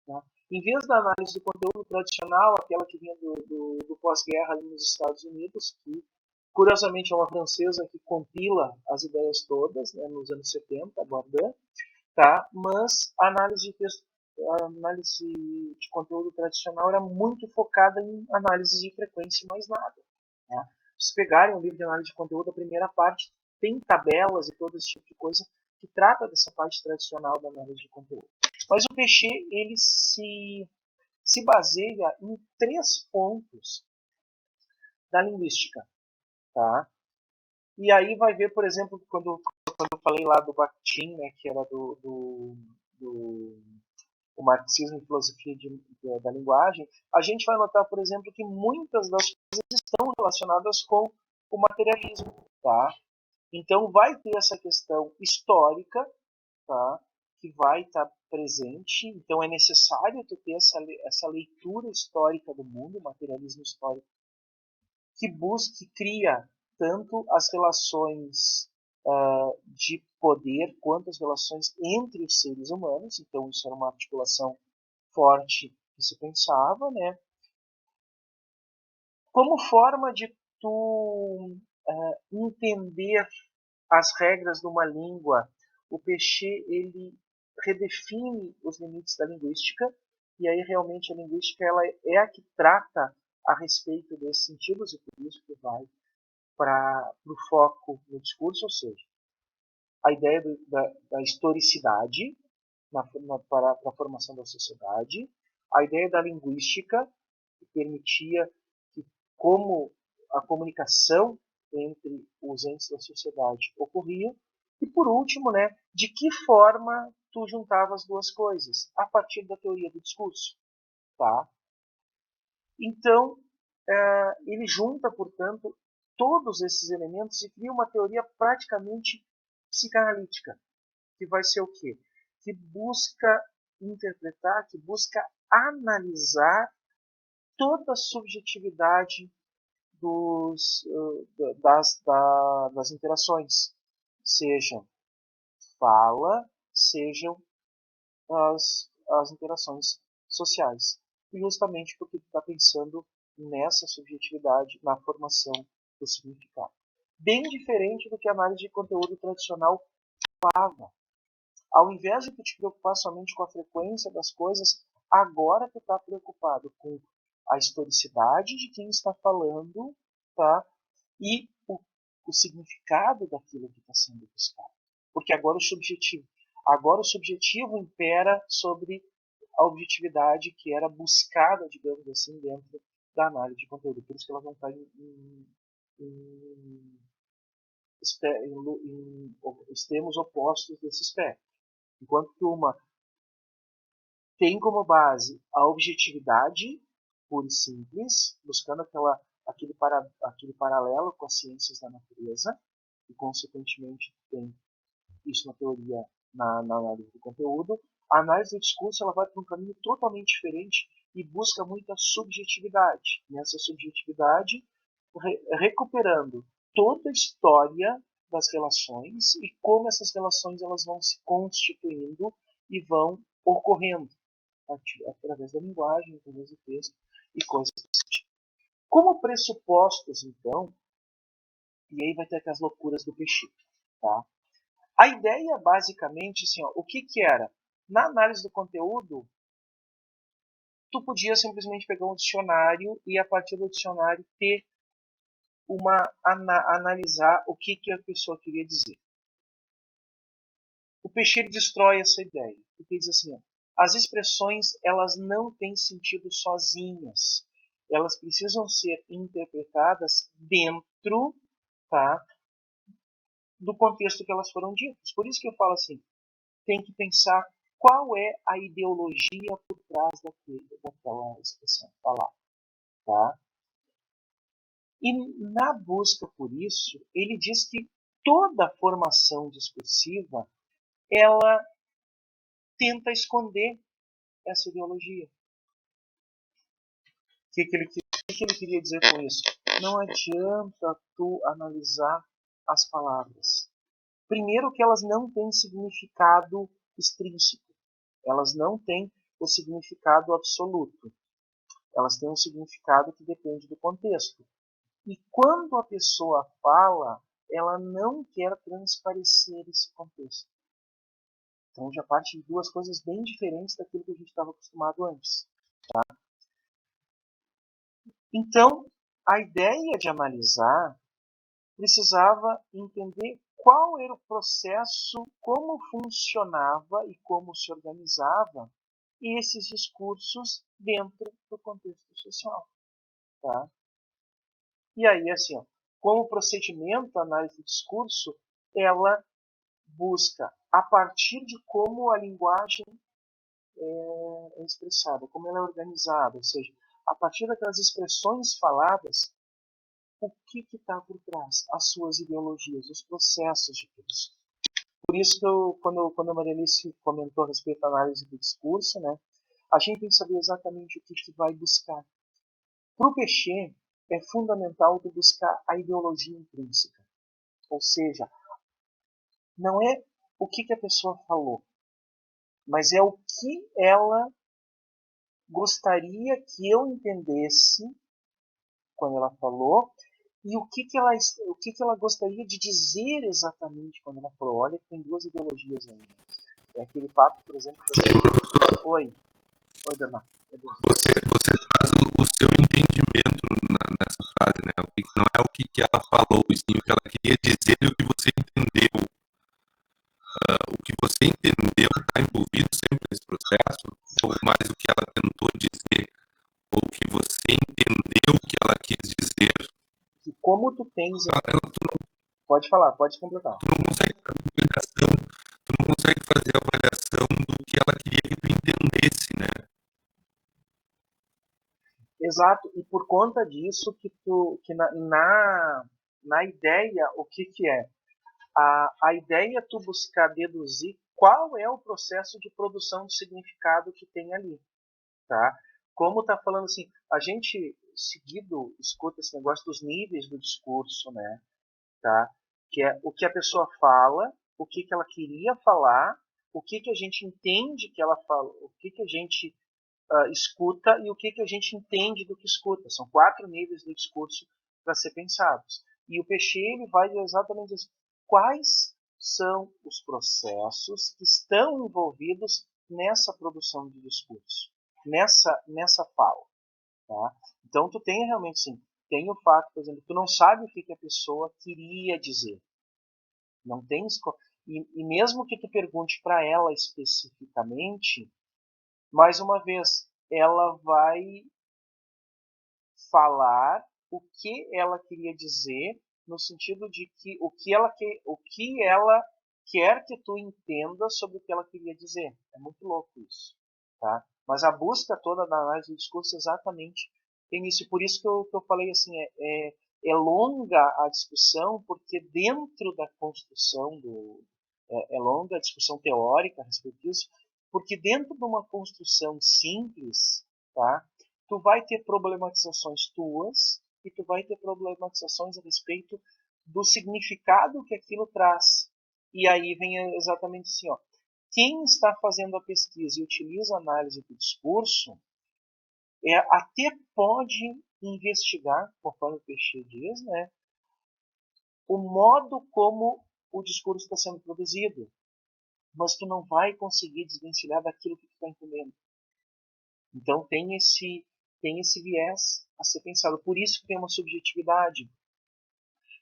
Tá? Em vez da análise do conteúdo tradicional, aquela que vinha do pós-guerra ali nos Estados Unidos, que curiosamente é uma francesa que compila as ideias todas, né, nos anos 70, a Bourdieu, tá? Mas a análise de texto, a análise de conteúdo tradicional era muito focada em análise de frequência e mais nada. Né? Se pegarem um livro de análise de conteúdo, a primeira parte tem tabelas e todo esse tipo de coisa que trata dessa parte tradicional da análise de conteúdo. Mas o Pechet, ele se baseia em 3 pontos da linguística. Tá? E aí vai ver, por exemplo, quando eu falei lá do Bakhtin, né, que era do o marxismo e filosofia da linguagem, a gente vai notar, por exemplo, que muitas das coisas estão relacionadas com o materialismo. Tá? Então vai ter essa questão histórica, tá? Que vai estar presente. Então é necessário tu ter essa leitura histórica do mundo, o materialismo histórico, que busca, que cria tanto as relações de poder quanto as relações entre os seres humanos. Então isso era uma articulação forte que se pensava, né? Como forma de tu entender as regras de uma língua, o Pechet ele redefine os limites da linguística, e aí realmente a linguística ela é a que trata a respeito desses sentidos, e por isso que vai para o foco no discurso, ou seja, a ideia da historicidade para a formação da sociedade, a ideia da linguística, que permitia que como a comunicação entre os entes da sociedade ocorria, e por último, né, de que forma tu juntava as duas coisas, a partir da teoria do discurso. Tá? Então, ele junta, portanto, todos esses elementos e cria uma teoria praticamente psicanalítica, que vai ser o quê? Que busca interpretar, que busca analisar toda a subjetividade das interações, sejam fala, sejam as interações sociais. E justamente porque tu está pensando nessa subjetividade, na formação do significado. Bem diferente do que a análise de conteúdo tradicional falava. Ao invés de tu te preocupar somente com a frequência das coisas, agora tu está preocupado com a historicidade de quem está falando, tá? E o significado daquilo que está sendo buscado. Porque agora o subjetivo impera sobre a objetividade que era buscada, digamos assim, dentro da análise de conteúdo. Por isso que ela não está em extremos opostos desse espectro. Enquanto que uma tem como base a objetividade pura e simples, buscando aquele paralelo com as ciências da natureza, e consequentemente tem isso na teoria, na análise do conteúdo. A análise do discurso ela vai para um caminho totalmente diferente e busca muita subjetividade. Nessa subjetividade, recuperando toda a história das relações e como essas relações elas vão se constituindo e vão ocorrendo através da linguagem, através do texto e coisas desse tipo. Como pressupostos, então, e aí vai ter aquelas loucuras do Peixinho, tá? A ideia, basicamente, assim, ó, o que era? Na análise do conteúdo, tu podia simplesmente pegar um dicionário e, a partir do dicionário, ter analisar o que a pessoa queria dizer. O Peixeira destrói essa ideia. Porque diz assim, ó, as expressões elas não têm sentido sozinhas. Elas precisam ser interpretadas dentro, tá, do contexto que elas foram ditas. Por isso que eu falo assim, tem que pensar qual é a ideologia por trás daquela expressão, palavra, tá? E na busca por isso, ele diz que toda formação discursiva ela tenta esconder essa ideologia. O que ele queria dizer com isso? Não adianta tu analisar as palavras. Primeiro que elas não têm significado extrínseco. Elas não têm o significado absoluto. Elas têm um significado que depende do contexto. E quando a pessoa fala, ela não quer transparecer esse contexto. Então já parte de duas coisas bem diferentes daquilo que a gente estava acostumado antes. Tá? Então, a ideia de analisar precisava entender qual era o processo, como funcionava e como se organizava esses discursos dentro do contexto social. Tá? E aí, assim, ó, como procedimento, a análise do discurso, ela busca, a partir de como a linguagem é expressada, como ela é organizada, ou seja, a partir daquelas expressões faladas, o que está por trás? As suas ideologias, os processos de produção. Por isso que quando a Maria Alice comentou a respeito da análise do discurso, né, a gente tem que saber exatamente o que vai buscar. Para o Peixê, é fundamental tu buscar a ideologia intrínseca. Ou seja, não é o que a pessoa falou, mas é o que ela gostaria que eu entendesse quando ela falou e o que ela gostaria de dizer exatamente quando ela falou. Olha que tem duas ideologias aí. É aquele papo, por exemplo, que você... Oi, Bernardo. Você traz o seu entendimento nessa frase, né? Não é o que ela falou, e sim o que ela queria dizer e o que você entendeu. O que você entendeu está envolvido sempre nesse processo, ou mais o que ela tentou dizer, ou o que você entendeu que ela quis dizer. E como tu tens... Pode falar, pode completar. Tu não consegue fazer a avaliação do que ela queria que tu entendesse, né? Exato, e por conta disso que na ideia, o que é? A ideia é tu buscar deduzir qual é o processo de produção de significado que tem ali, tá? Como está falando assim, a gente seguido escuta esse negócio dos níveis do discurso, né? Tá? Que é o que a pessoa fala, o que ela queria falar, o que a gente entende que ela fala, o que a gente escuta e o que a gente entende do que escuta. São 4 níveis do discurso para ser pensados. E o Peixe ele vai exatamente dizer quais são os processos que estão envolvidos nessa produção de discurso, nessa fala. Tá? Então, tu tem realmente, sim, tem o fato, por exemplo, tu não sabe o que a pessoa queria dizer. Não tem e mesmo que tu pergunte para ela especificamente, mais uma vez, ela vai falar o que ela queria dizer, no sentido de que o que ela quer que tu entenda sobre o que ela queria dizer. É muito louco isso, tá? Mas a busca toda da análise do discurso exatamente tem isso. Por isso que eu falei assim, é longa a discussão, porque dentro da construção é longa a discussão teórica a respeito disso, porque dentro de uma construção simples, tá? Tu vai ter problematizações tuas e tu vai ter problematizações a respeito do significado que aquilo traz. E aí vem exatamente assim, ó. Quem está fazendo a pesquisa e utiliza a análise do discurso até pode investigar, conforme o Peixe diz, né, o modo como o discurso está sendo produzido, mas tu não vai conseguir desvencilhar daquilo que tu está entendendo. Então tem esse viés a ser pensado. Por isso que tem uma subjetividade.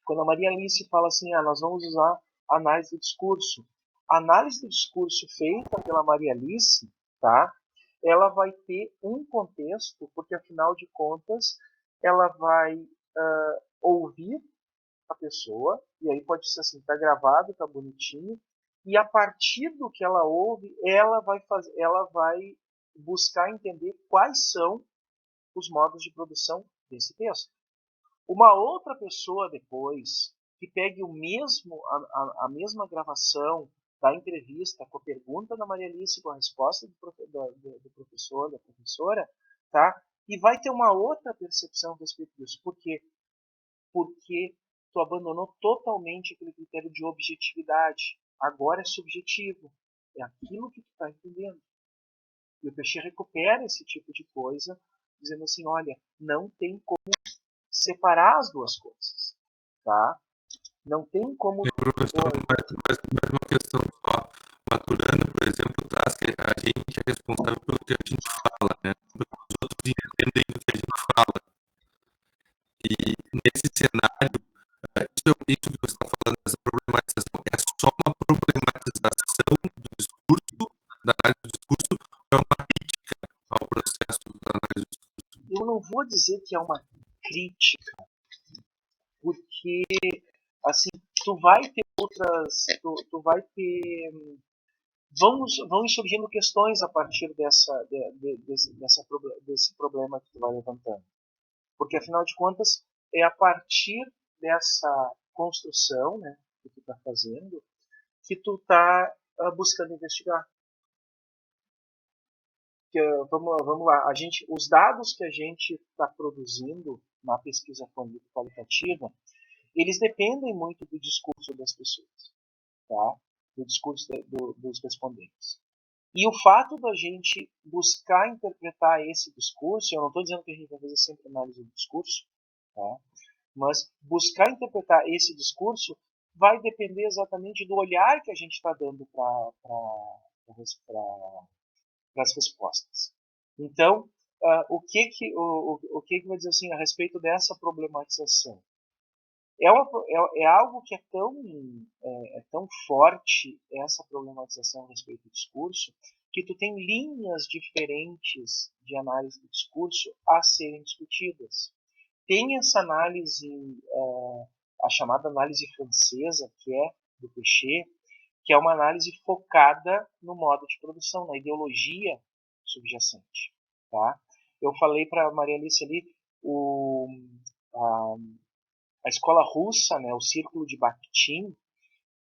Quando a Maria Alice fala assim, nós vamos usar a análise do discurso. A análise do discurso feita pela Maria Alice, tá? Ela vai ter um contexto, porque afinal de contas, ela vai ouvir a pessoa, e aí pode ser assim, tá gravado, tá bonitinho, e a partir do que ela ouve, ela vai buscar entender quais são os modos de produção desse texto. Uma outra pessoa depois que pegue a mesma gravação da entrevista com a pergunta da Maria Alice, com a resposta do professor, da professora, tá? E vai ter uma outra percepção a respeito disso. Por quê? Porque tu abandonou totalmente aquele critério de objetividade. Agora é subjetivo. É aquilo que tu está entendendo. E o Peixe recupera esse tipo de coisa, dizendo assim, olha, não tem como separar as duas coisas, tá? Não tem como... Professor, mais uma questão só. Maturana, por exemplo, traz que a gente é responsável pelo que a gente fala, né? Os outros entendem do que a gente fala. E nesse cenário, isso que você está falando, essa problematização, é só uma problematização do discurso, da análise do discurso, ou é uma crítica ao processo da análise do discurso? Eu não vou dizer que é uma crítica, porque, assim, tu vai ter outras... Tu vai ter... Vão surgindo questões a partir desse problema que tu vai levantando. Porque, afinal de contas, é a partir dessa construção, né, que tu está fazendo que tu está buscando investigar. Vamos lá, os dados que a gente está produzindo na pesquisa qualitativa, eles dependem muito do discurso das pessoas, tá? Do discurso dos respondentes. E o fato da gente buscar interpretar esse discurso, eu não estou dizendo que a gente vai fazer sempre análise do discurso, tá? Mas buscar interpretar esse discurso vai depender exatamente do olhar que a gente está dando para as respostas. Então, o que vai dizer assim a respeito dessa problematização? É algo que é tão forte, essa problematização a respeito do discurso, que tu tem linhas diferentes de análise do discurso a serem discutidas. Tem essa análise, a chamada análise francesa, que é do Peixe, que é uma análise focada no modo de produção, na ideologia subjacente. Tá? Eu falei para a Maria Alice ali, a escola russa, né, o círculo de Bakhtin,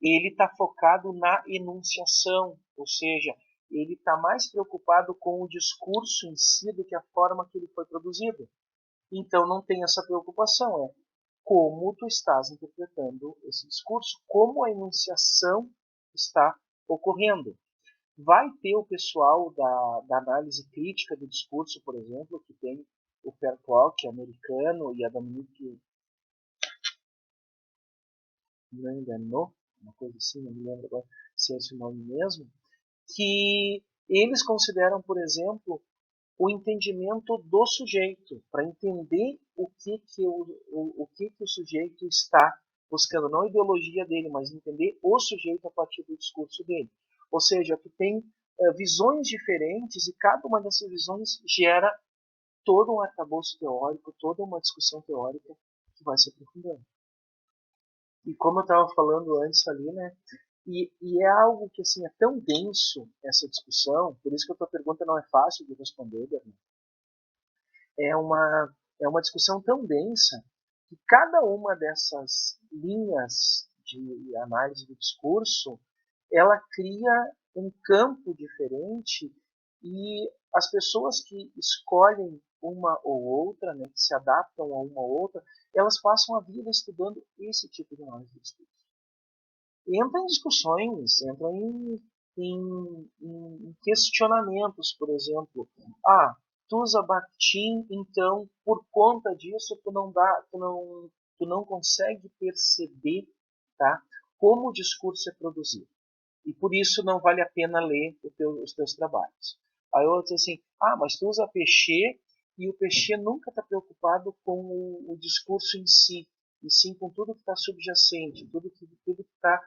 ele está focado na enunciação, ou seja, ele está mais preocupado com o discurso em si do que a forma que ele foi produzido. Então não tem essa preocupação, é como tu estás interpretando esse discurso, como a enunciação está ocorrendo. Vai ter o pessoal da análise crítica do discurso, por exemplo, que tem o Fairclough, americano, e a Dominique não enganou, uma coisa assim, não me lembro agora se é esse o nome mesmo, que eles consideram, por exemplo, o entendimento do sujeito, para entender o que o sujeito está buscando, não a ideologia dele, mas entender o sujeito a partir do discurso dele. Ou seja, tu tem visões diferentes e cada uma dessas visões gera todo um arcabouço teórico, toda uma discussão teórica que vai se aprofundando. E como eu estava falando antes ali, né, e é algo que assim é tão denso essa discussão, por isso que a tua pergunta não é fácil de responder, Bernardo. É uma discussão tão densa que cada uma dessas linhas de análise do discurso, ela cria um campo diferente e as pessoas que escolhem uma ou outra, né, que se adaptam a uma ou outra, elas passam a vida estudando esse tipo de análise do discurso. Entra em discussões, entra em questionamentos, por exemplo. Tu usa Bakhtin, então, por conta disso, tu não consegue perceber, tá, como o discurso é produzido. E por isso não vale a pena ler os teus trabalhos. Aí eu digo assim, mas tu usa Pechet e o Pechet nunca está preocupado com o discurso em si, e sim com tudo que está subjacente, tudo que está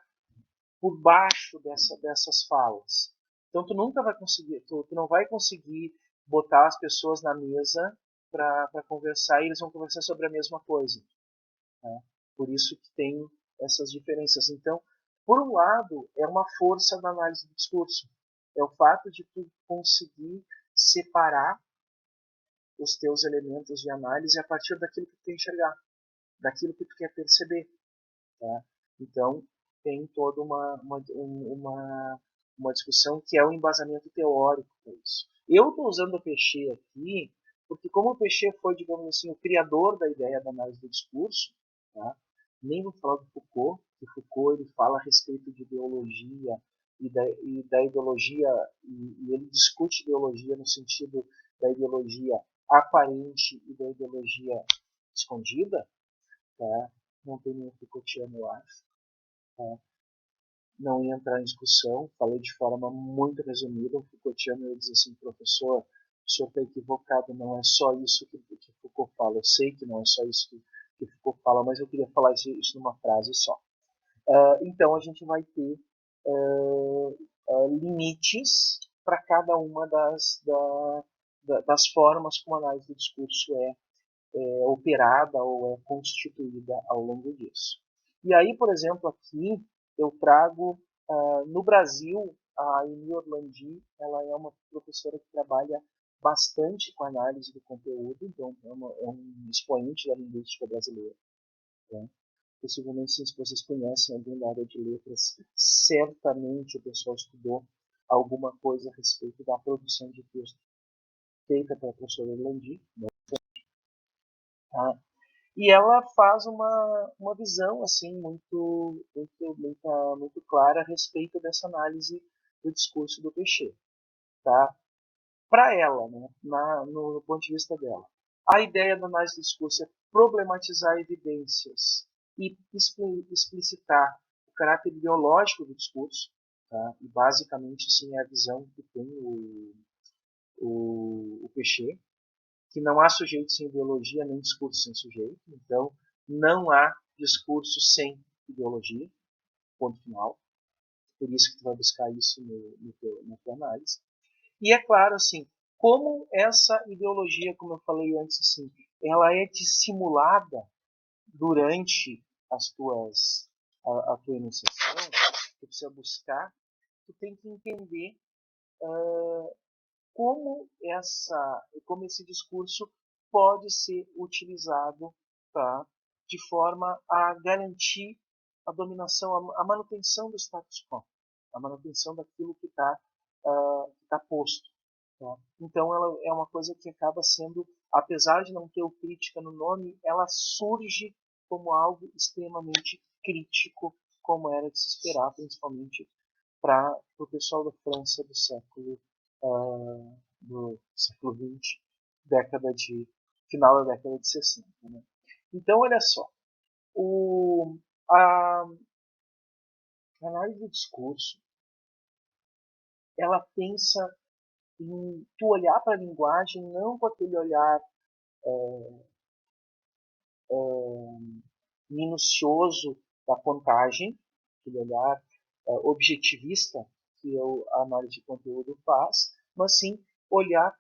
por baixo dessas falas. Então tu nunca vai conseguir, tu não vai conseguir botar as pessoas na mesa para conversar e eles vão conversar sobre a mesma coisa. Né? Por isso que tem essas diferenças. Então, por um lado, é uma força da análise do discurso. É o fato de tu conseguir separar os teus elementos de análise a partir daquilo que tu quer enxergar, daquilo que tu quer perceber. Tá? Então, tem toda uma discussão que é o embasamento teórico para isso. Eu estou usando o Pechet aqui, porque como o Pechet foi, digamos assim, o criador da ideia da análise do discurso, tá? Nem vou falar do Foucault, que Foucault ele fala a respeito de ideologia e da ideologia, e ele discute ideologia no sentido da ideologia aparente e da ideologia escondida, tá? Não tem nenhum Foucaultiano, eu acho. Tá? Não ia entrar em discussão, falei de forma muito resumida. O Foucaultiano ia dizer assim, professor, o senhor está equivocado, não é só isso que Foucault fala. Eu sei que não é só isso que Foucault fala, mas eu queria falar isso numa frase só. Então a gente vai ter limites para cada uma das formas como a análise do discurso é operada ou é constituída ao longo disso. E aí, por exemplo, aqui eu trago, no Brasil, a Eni Orlandi, ela é uma professora que trabalha bastante com análise do conteúdo, então é um expoente da linguística brasileira. Né? Possivelmente, se vocês conhecem alguém da área de letras, certamente o pessoal estudou alguma coisa a respeito da produção de texto feita pela professora Orlandi. Né? Tá? E ela faz uma visão assim muito clara a respeito dessa análise do discurso do Pechet. Tá? Para ela, né, no ponto de vista dela, a ideia da análise do discurso é problematizar evidências e explicitar o caráter ideológico do discurso. Tá? E basicamente sim, é a visão que tem o Pechet, que não há sujeito sem ideologia, nem discurso sem sujeito. Então, não há discurso sem ideologia, ponto final. Por isso que tu vai buscar isso na tua análise. E é claro, assim, como essa ideologia, como eu falei antes, assim, ela é dissimulada durante a tua enunciação, tu precisa buscar, tu tem que entender como esse discurso pode ser utilizado, tá, de forma a garantir a dominação, a manutenção do status quo, a manutenção daquilo que está posto. Tá? Então ela é uma coisa que acaba sendo, apesar de não ter o crítica no nome, ela surge como algo extremamente crítico, como era de se esperar, principalmente para o pessoal da França do século XX, final da década de 60. Né? Então, olha só, a análise do discurso, ela pensa em tu olhar para a linguagem não com aquele olhar minucioso da contagem, aquele olhar objetivista que a análise de conteúdo faz, mas sim olhar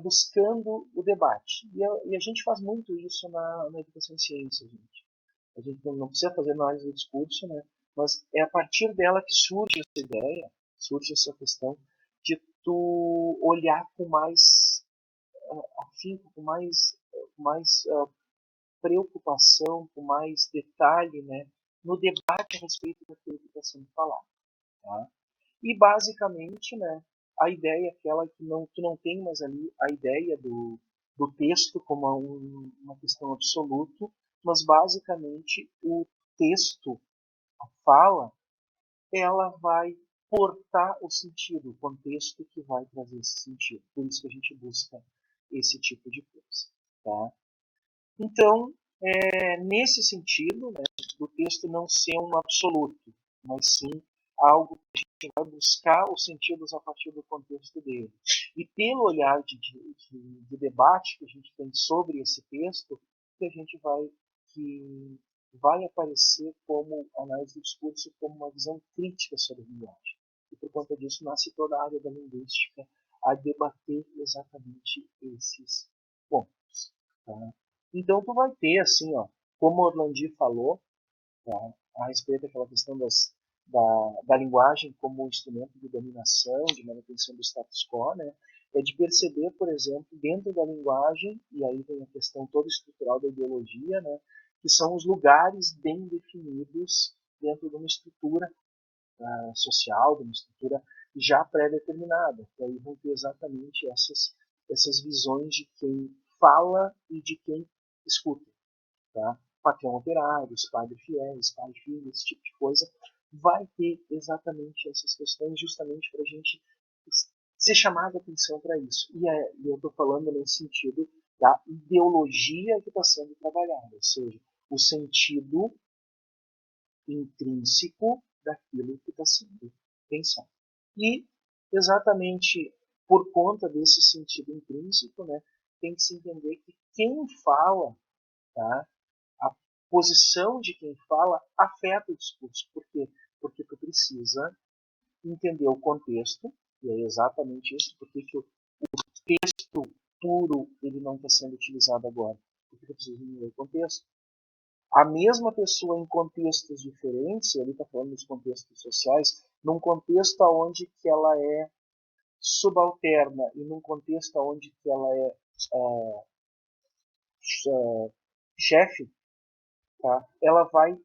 buscando o debate. E a gente faz muito isso na educação em ciência, gente. A gente não precisa fazer análise do discurso, né? Mas é a partir dela que surge essa ideia, surge essa questão de tu olhar com mais afinco, com mais preocupação, com mais detalhe, né, no debate a respeito daquilo que está sendo falado. Tá? E basicamente, né, a ideia é aquela que tu não tem mais ali a ideia do texto como uma questão absoluta, mas basicamente o texto, a fala, ela vai portar o sentido, o contexto que vai trazer esse sentido. Por isso que a gente busca esse tipo de coisa. Tá? Então, nesse sentido, né, do texto não ser um absoluto, mas sim algo que a gente vai buscar os sentidos a partir do contexto dele. E pelo olhar de debate que a gente tem sobre esse texto, que a gente vai aparecer como análise do discurso como uma visão crítica sobre a linguagem. E por conta disso nasce toda a área da linguística a debater exatamente esses pontos. Tá? Então tu vai ter assim, ó, como o Orlandi falou, tá, a respeito daquela questão da linguagem como instrumento de dominação, de manutenção do status quo, né, é de perceber, por exemplo, dentro da linguagem, e aí vem a questão toda estrutural da ideologia, né, que são os lugares bem definidos dentro de uma estrutura social, de uma estrutura já pré-determinada. Que aí vão ter exatamente essas visões de quem fala e de quem escuta. Tá? Patrão operários, padre fiéis, pai filho, esse tipo de coisa, vai ter exatamente essas questões justamente para a gente ser chamado a atenção para isso. E eu estou falando nesse sentido da ideologia que está sendo trabalhada, ou seja, o sentido intrínseco daquilo que está sendo pensado. E exatamente por conta desse sentido intrínseco, né, tem que se entender que quem fala, tá, a posição de quem fala afeta o discurso. Por quê? Porque tu precisa entender o contexto, e é exatamente isso, porque que o texto puro ele não está sendo utilizado agora. Porque tu precisa entender o contexto. A mesma pessoa em contextos diferentes, ele está falando dos contextos sociais, num contexto onde que ela é subalterna e num contexto onde que ela é chefe, tá? Ela vai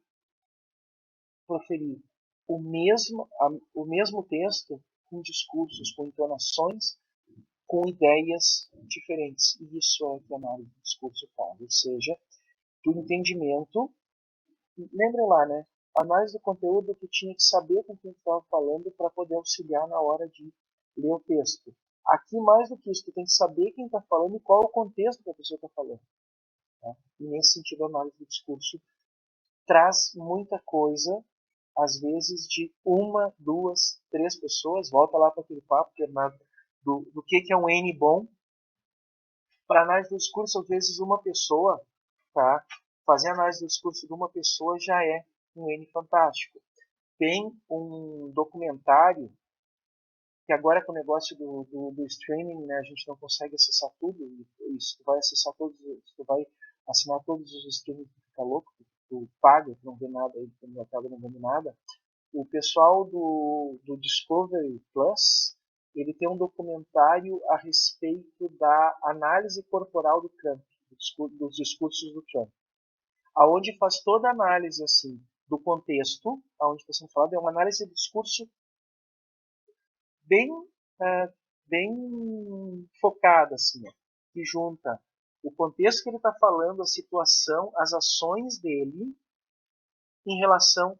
proferir o mesmo texto com discursos, com entonações, com ideias diferentes. E isso é o que a análise do discurso faz, ou seja, do entendimento. Lembrem lá, né? A análise do conteúdo que tinha que saber com quem estava falando para poder auxiliar na hora de ler o texto. Aqui, mais do que isso, tu tem que saber quem está falando e qual é o contexto que a pessoa está falando. Tá? E nesse sentido, a análise do discurso traz muita coisa, às vezes de uma, duas, três pessoas. Volta lá para aquele papo, Bernardo, do que é um N bom. Para análise do discurso, às vezes uma pessoa, tá? Fazer análise do discurso de uma pessoa já é um N fantástico. Tem um documentário que agora com o negócio do streaming, né, a gente não consegue acessar tudo. E se tu vai acessar todos, se tu vai assinar todos os streamings, tu fica louco, tu paga, tu não vê nada, aí tu acaba não vendo nada. O pessoal do Discovery Plus, ele tem um documentário a respeito da análise corporal do Trump, dos discursos do Trump, aonde faz toda a análise assim do contexto, onde está sendo falado, é uma análise do discurso bem, bem focada, assim, que junta o contexto que ele está falando, a situação, as ações dele em relação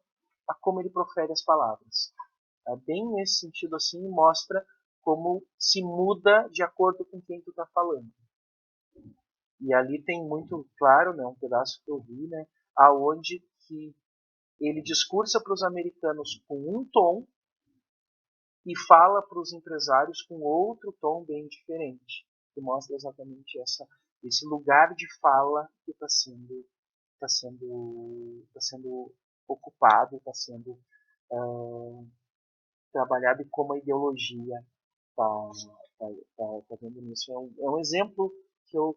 a como ele profere as palavras. Bem nesse sentido, assim, mostra como se muda de acordo com quem tu está falando. E ali tem muito claro, né, um pedaço que eu vi, né, aonde que ele discursa para os americanos com um tom e fala para os empresários com outro tom bem diferente, que mostra exatamente esse lugar de fala que está sendo ocupado, está sendo trabalhado e como a ideologia está vendo nisso. É um exemplo que eu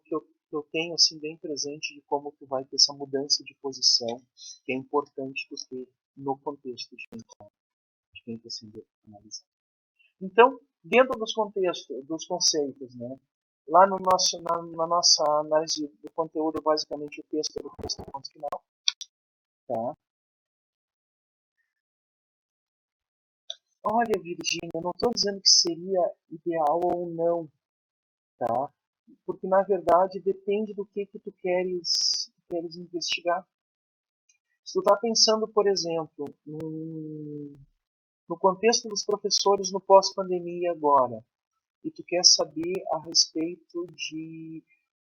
tenho assim bem presente de como tu vai ter essa mudança de posição que é importante tu ter no contexto de quem está sendo analisado. Então, dentro dos contextos, dos conceitos, né? Lá no na nossa análise do conteúdo, basicamente o texto é do texto ponto final, tá? Olha, Virgínia, eu não estou dizendo que seria ideal ou não, tá? Porque na verdade depende do que tu queres investigar. Se tu está pensando, por exemplo, no contexto dos professores no pós-pandemia agora, e tu quer saber a respeito de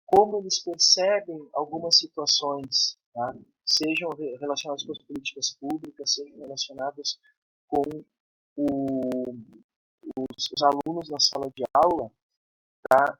como eles percebem algumas situações, tá? Sejam relacionadas com as políticas públicas, sejam relacionadas com os alunos na sala de aula, tá?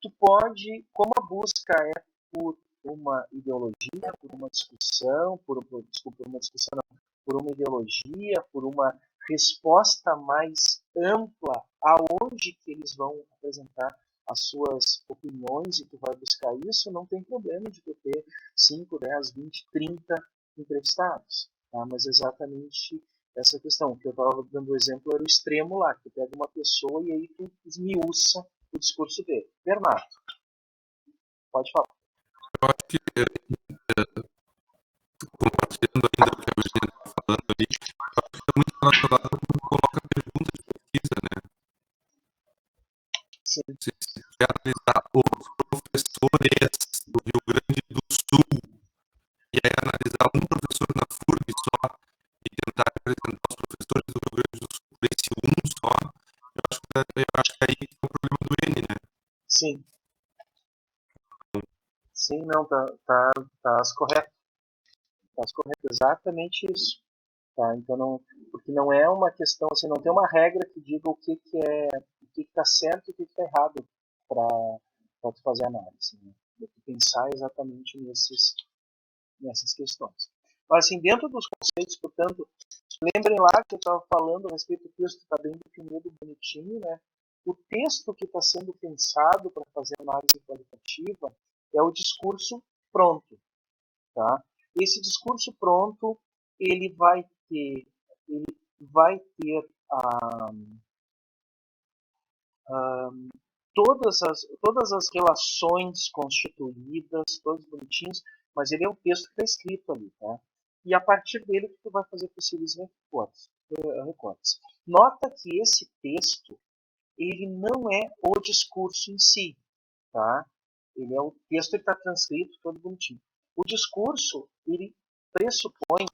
Tu pode, como a busca é por uma ideologia, por uma discussão, por uma ideologia, por uma resposta mais ampla aonde que eles vão apresentar as suas opiniões e tu vai buscar isso, não tem problema de tu ter 5, 10, 20, 30 entrevistados. Tá? Mas exatamente essa questão, que eu estava dando o exemplo, era o extremo lá, que tu pega uma pessoa e aí tu esmiuça o discurso dele. Bernardo, pode falar. Eu acho que, compartilhando ainda o que a Virginia está falando ali, eu acho que está muito relacionado com como coloca a pergunta de pesquisa, né? Sim. Se quer analisar os professores do Rio Grande do Sul e aí analisar um professor na FURB só e tentar apresentar os professores do Rio Grande do Sul por esse um só, eu acho que aí é o problema do N, né? Sim. Sim, não, tá correto. Tá correto, exatamente isso. Tá? Então não, porque não é uma questão, assim, não tem uma regra que diga o que está certo e o que está errado para tu fazer análise. Né? Tem que pensar exatamente nessas questões. Mas assim, dentro dos conceitos, portanto, lembrem lá que eu estava falando a respeito do texto, está bem definido, bonitinho, né? O texto que está sendo pensado para fazer análise qualitativa é o discurso pronto, tá? Esse discurso pronto, ele vai ter todas as relações constituídas, todos bonitinhos, mas ele é um texto que está escrito ali, tá? E a partir dele que tu vai fazer possíveis recortes. Nota que esse texto, ele não é o discurso em si, tá? Ele é o texto que está transcrito, todo bonitinho. O discurso, ele pressupõe,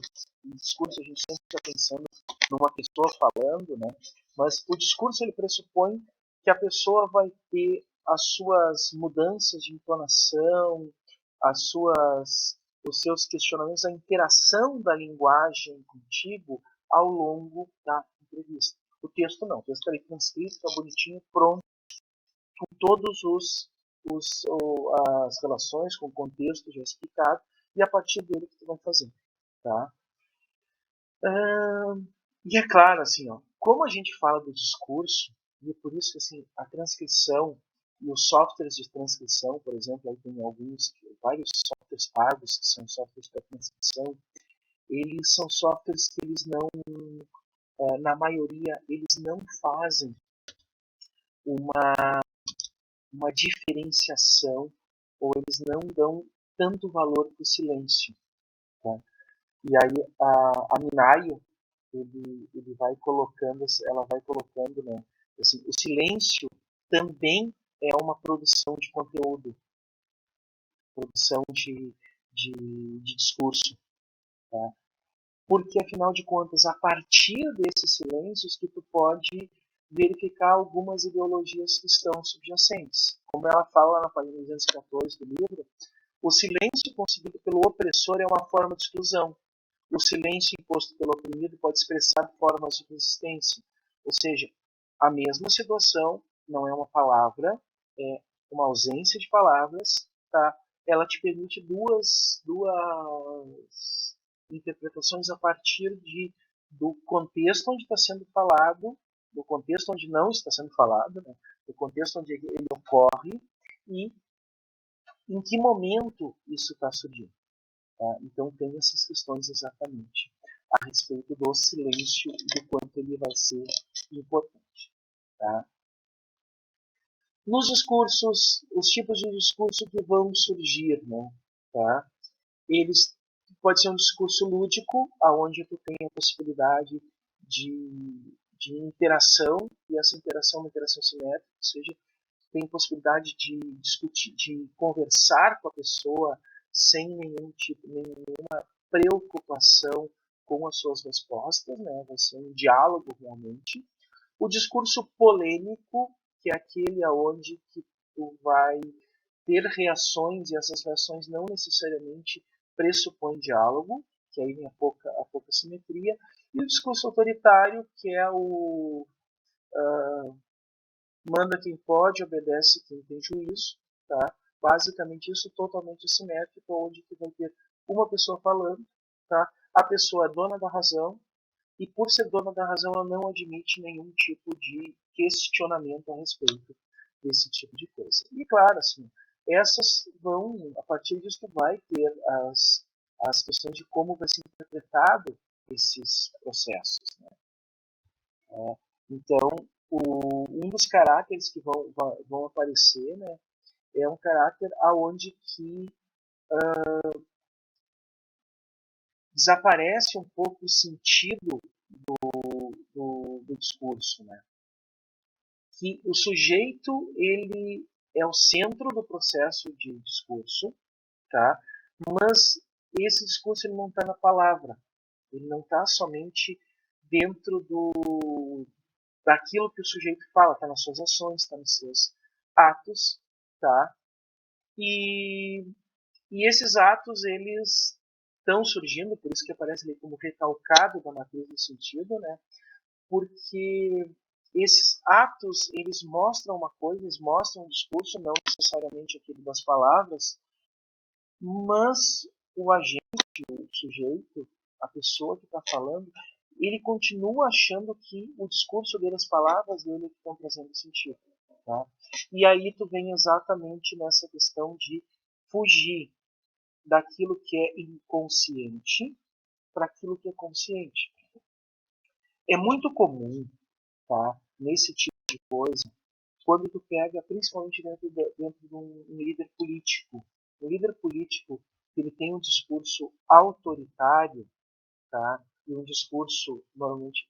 o discurso a gente sempre está pensando numa pessoa falando, né? Mas o discurso ele pressupõe que a pessoa vai ter as suas mudanças de entonação, os seus questionamentos, a interação da linguagem contigo ao longo da entrevista. O texto não, o texto está ali transcrito, está bonitinho, pronto, com todos as relações, com o contexto já explicado, e a partir dele que tu vai fazer. Tá? E é claro, assim, ó, como a gente fala do discurso, e é por isso que assim, a transcrição e os softwares de transcrição, por exemplo, aí tem vários softwares pagos que são softwares para transcrição, eles são softwares que eles não, na maioria, eles não fazem uma diferenciação ou eles não dão tanto valor para o silêncio. Tá? E aí a Minayo, ele vai colocando, ela vai colocando, né, assim, o silêncio também é uma produção de conteúdo, produção de discurso, tá? Porque, afinal de contas, a partir desses silêncios que tu pode verificar algumas ideologias que estão subjacentes. Como ela fala na página 214 do livro, o silêncio conseguido pelo opressor é uma forma de exclusão. O silêncio imposto pelo oprimido pode expressar formas de resistência. Ou seja, a mesma situação não é uma palavra, é uma ausência de palavras, tá? Ela te permite duas interpretações a partir do contexto onde está sendo falado, do contexto onde não está sendo falado, né? Do contexto onde ele ocorre e em que momento isso está surgindo. Tá? Então tem essas questões exatamente a respeito do silêncio e do quanto ele vai ser importante. Tá? Nos discursos, os tipos de discurso que vão surgir, né? Tá? Eles pode ser um discurso lúdico, aonde tu tem a possibilidade de interação, e essa interação é uma interação simétrica, ou seja, tem possibilidade de discutir, de conversar com a pessoa sem nenhuma preocupação com as suas respostas, né? Vai ser um diálogo realmente. O discurso polêmico, que é aquele aonde que tu vai ter reações e essas reações não necessariamente pressupõem diálogo, que aí vem a pouca simetria. E o discurso autoritário, que é o manda quem pode, obedece quem tem juízo, tá? Basicamente isso totalmente simétrico, onde que vai ter uma pessoa falando, tá? A pessoa é dona da razão e por ser dona da razão ela não admite nenhum tipo de questionamento a respeito desse tipo de coisa. E claro, assim, essas vão, a partir disso tu vai ter as questões de como vai ser interpretado esses processos, né? Então, um dos caráteres que vão aparecer, né, é um caráter aonde que desaparece um pouco o sentido do discurso, né? Que o sujeito ele é o centro do processo de discurso, tá? Mas esse discurso ele não está na palavra, ele não está somente dentro daquilo que o sujeito fala, está nas suas ações, está nos seus atos, tá? E esses atos eles estão surgindo, por isso que aparece ali como recalcado da matriz do sentido, né? Porque esses atos eles mostram uma coisa, eles mostram um discurso, não necessariamente aquele das palavras, mas o agente, o sujeito, a pessoa que está falando, ele continua achando que o discurso dele, as palavras dele estão trazendo sentido. Tá? E aí tu vem exatamente nessa questão de fugir daquilo que é inconsciente para aquilo que é consciente. É muito comum, tá, nesse tipo de coisa, quando tu pega, principalmente dentro de um líder político. O líder político, ele tem um discurso autoritário, tá, e um discurso normalmente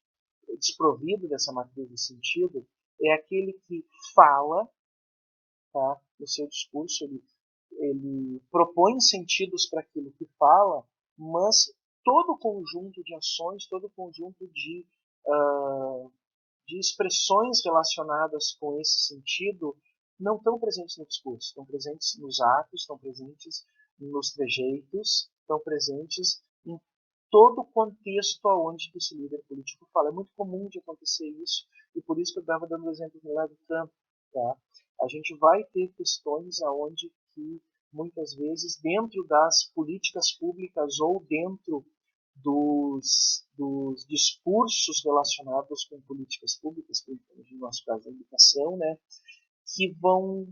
desprovido dessa matriz de sentido, é aquele que fala, tá, no seu discurso, ele propõe sentidos para aquilo que fala, mas todo o conjunto de ações, todo o conjunto de expressões relacionadas com esse sentido não estão presentes no discurso, estão presentes nos atos, estão presentes nos trejeitos, estão presentes em todo o contexto aonde esse líder político fala. É muito comum de acontecer isso, e por isso que eu estava dando o exemplo do lado do Trump. Tá? A gente vai ter questões aonde que, muitas vezes, dentro das políticas públicas ou dentro dos discursos relacionados com políticas públicas, no nosso caso a educação, né, que vão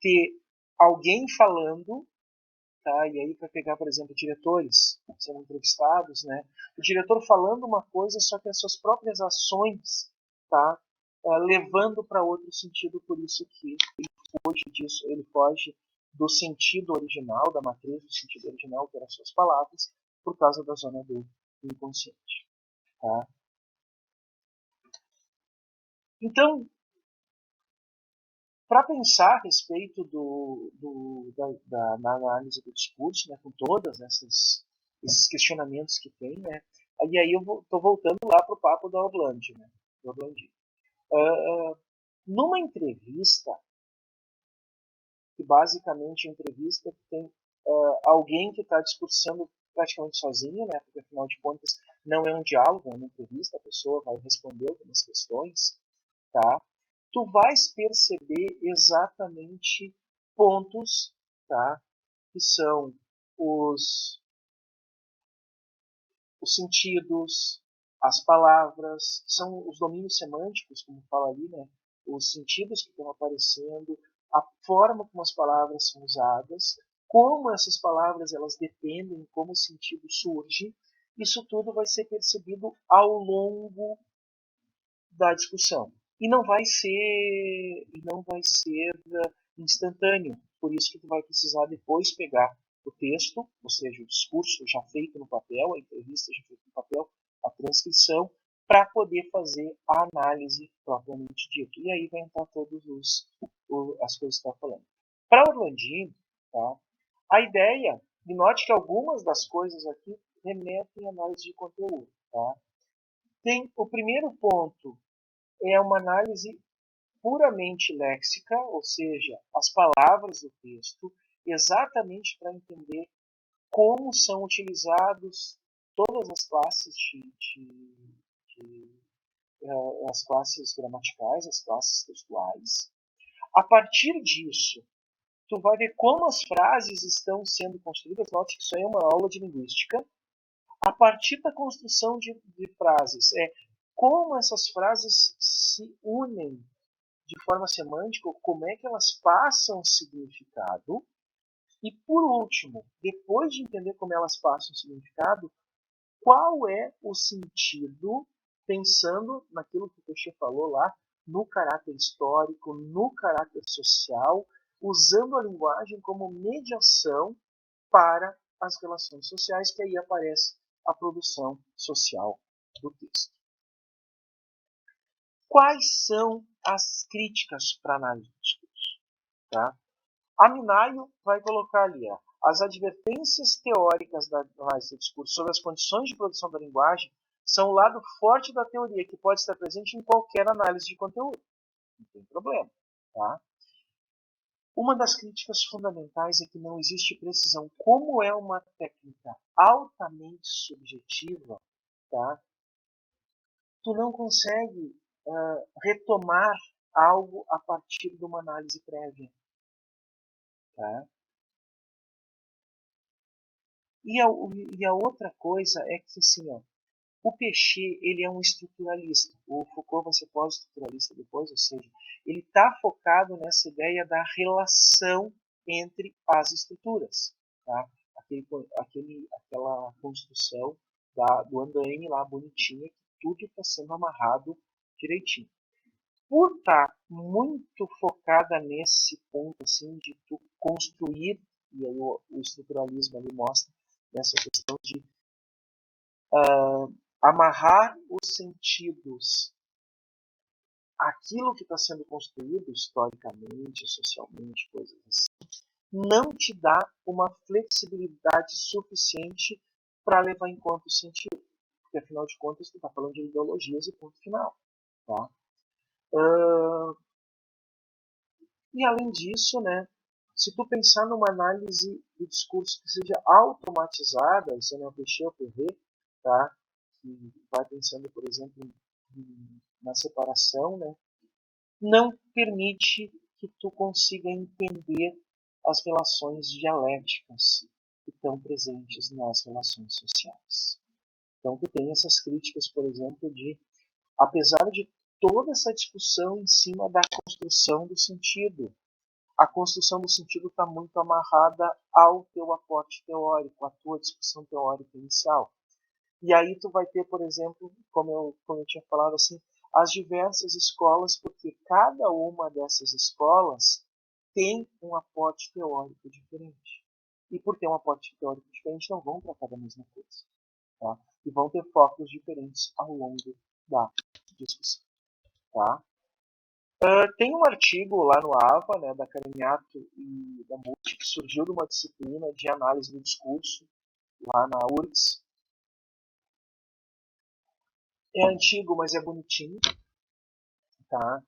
ter alguém falando, tá? E aí para pegar, por exemplo, diretores sendo entrevistados, né, o diretor falando uma coisa, só que as suas próprias ações, tá, levando para outro sentido, por isso que ele foge do sentido original, da matriz do sentido original, que eram as suas palavras, por causa da zona do inconsciente. Tá? Então, para pensar a respeito da análise do discurso, né, com todos esses questionamentos que tem, né, e aí eu estou voltando lá para o papo da Orlando, né, do Orlandinho. Numa entrevista, que basicamente a entrevista tem alguém que está discursando praticamente sozinho, né, porque afinal de contas não é um diálogo, é uma entrevista, a pessoa vai responder algumas questões, tá? Tu vais perceber exatamente pontos, tá? Que são os sentidos, as palavras, são os domínios semânticos, como fala ali, né? Os sentidos que estão aparecendo, a forma como as palavras são usadas, como essas palavras elas dependem, como o sentido surge, isso tudo vai ser percebido ao longo da discussão. E não vai ser instantâneo. Por isso que tu vai precisar depois pegar o texto, ou seja, o discurso já feito no papel, a entrevista já feita no papel, a transcrição, para poder fazer a análise propriamente dita. E aí vai entrar todas as coisas que eu estou falando. Para Orlandinho, tá, a ideia, e note que algumas das coisas aqui remetem à análise de conteúdo. Tá? Tem o primeiro ponto, é uma análise puramente léxica, ou seja, as palavras do texto, exatamente para entender como são utilizados todas as classes as classes gramaticais, as classes textuais. A partir disso, tu vai ver como as frases estão sendo construídas. Note que isso aí é uma aula de linguística. A partir da construção de frases, como essas frases se unem de forma semântica, como é que elas passam significado. E, por último, depois de entender como elas passam significado, qual é o sentido, pensando naquilo que o Peixe falou lá, no caráter histórico, no caráter social, usando a linguagem como mediação para as relações sociais, que aí aparece a produção social do texto. Quais são as críticas para análise do discurso? Tá? A Minayo vai colocar ali as advertências teóricas da análise do discurso sobre as condições de produção da linguagem são o lado forte da teoria que pode estar presente em qualquer análise de conteúdo. Não tem problema. Tá? Uma das críticas fundamentais é que não existe precisão. Como é uma técnica altamente subjetiva, tá? Tu não consegue retomar algo a partir de uma análise prévia. Tá? E a outra coisa é que assim, o Peixe ele é um estruturalista. O Foucault vai ser pós-estruturalista depois, ou seja, ele está focado nessa ideia da relação entre as estruturas. Tá? Aquela construção do andaime lá bonitinha, que tudo está sendo amarrado direitinho. Por estar muito focada nesse ponto assim, de tu construir, e aí o estruturalismo ali mostra essa questão de amarrar os sentidos aquilo que está sendo construído historicamente, socialmente, coisas assim, não te dá uma flexibilidade suficiente para levar em conta o sentido. Porque, afinal de contas, tu está falando de ideologias e ponto final. Tá? E, além disso, né, se tu pensar numa análise do discurso que seja automatizada, isso não é o Peixe, é o PV, tá? Que vai pensando, por exemplo, na separação, né? Não permite que tu consiga entender as relações dialéticas que estão presentes nas relações sociais. Então, tu tem essas críticas, por exemplo, apesar de toda essa discussão em cima da construção do sentido, a construção do sentido está muito amarrada ao teu aporte teórico, à tua discussão teórica inicial. E aí tu vai ter, por exemplo, como eu tinha falado assim, as diversas escolas, porque cada uma dessas escolas tem um aporte teórico diferente. E por ter um aporte teórico diferente, não vão tratar da mesma coisa. Tá? E vão ter focos diferentes ao longo da discussão. Tá? Tem um artigo lá no AVA, né, da Cariniato e da Multi, que surgiu de uma disciplina de análise do discurso, lá na URGS. É antigo, mas é bonitinho. Tá?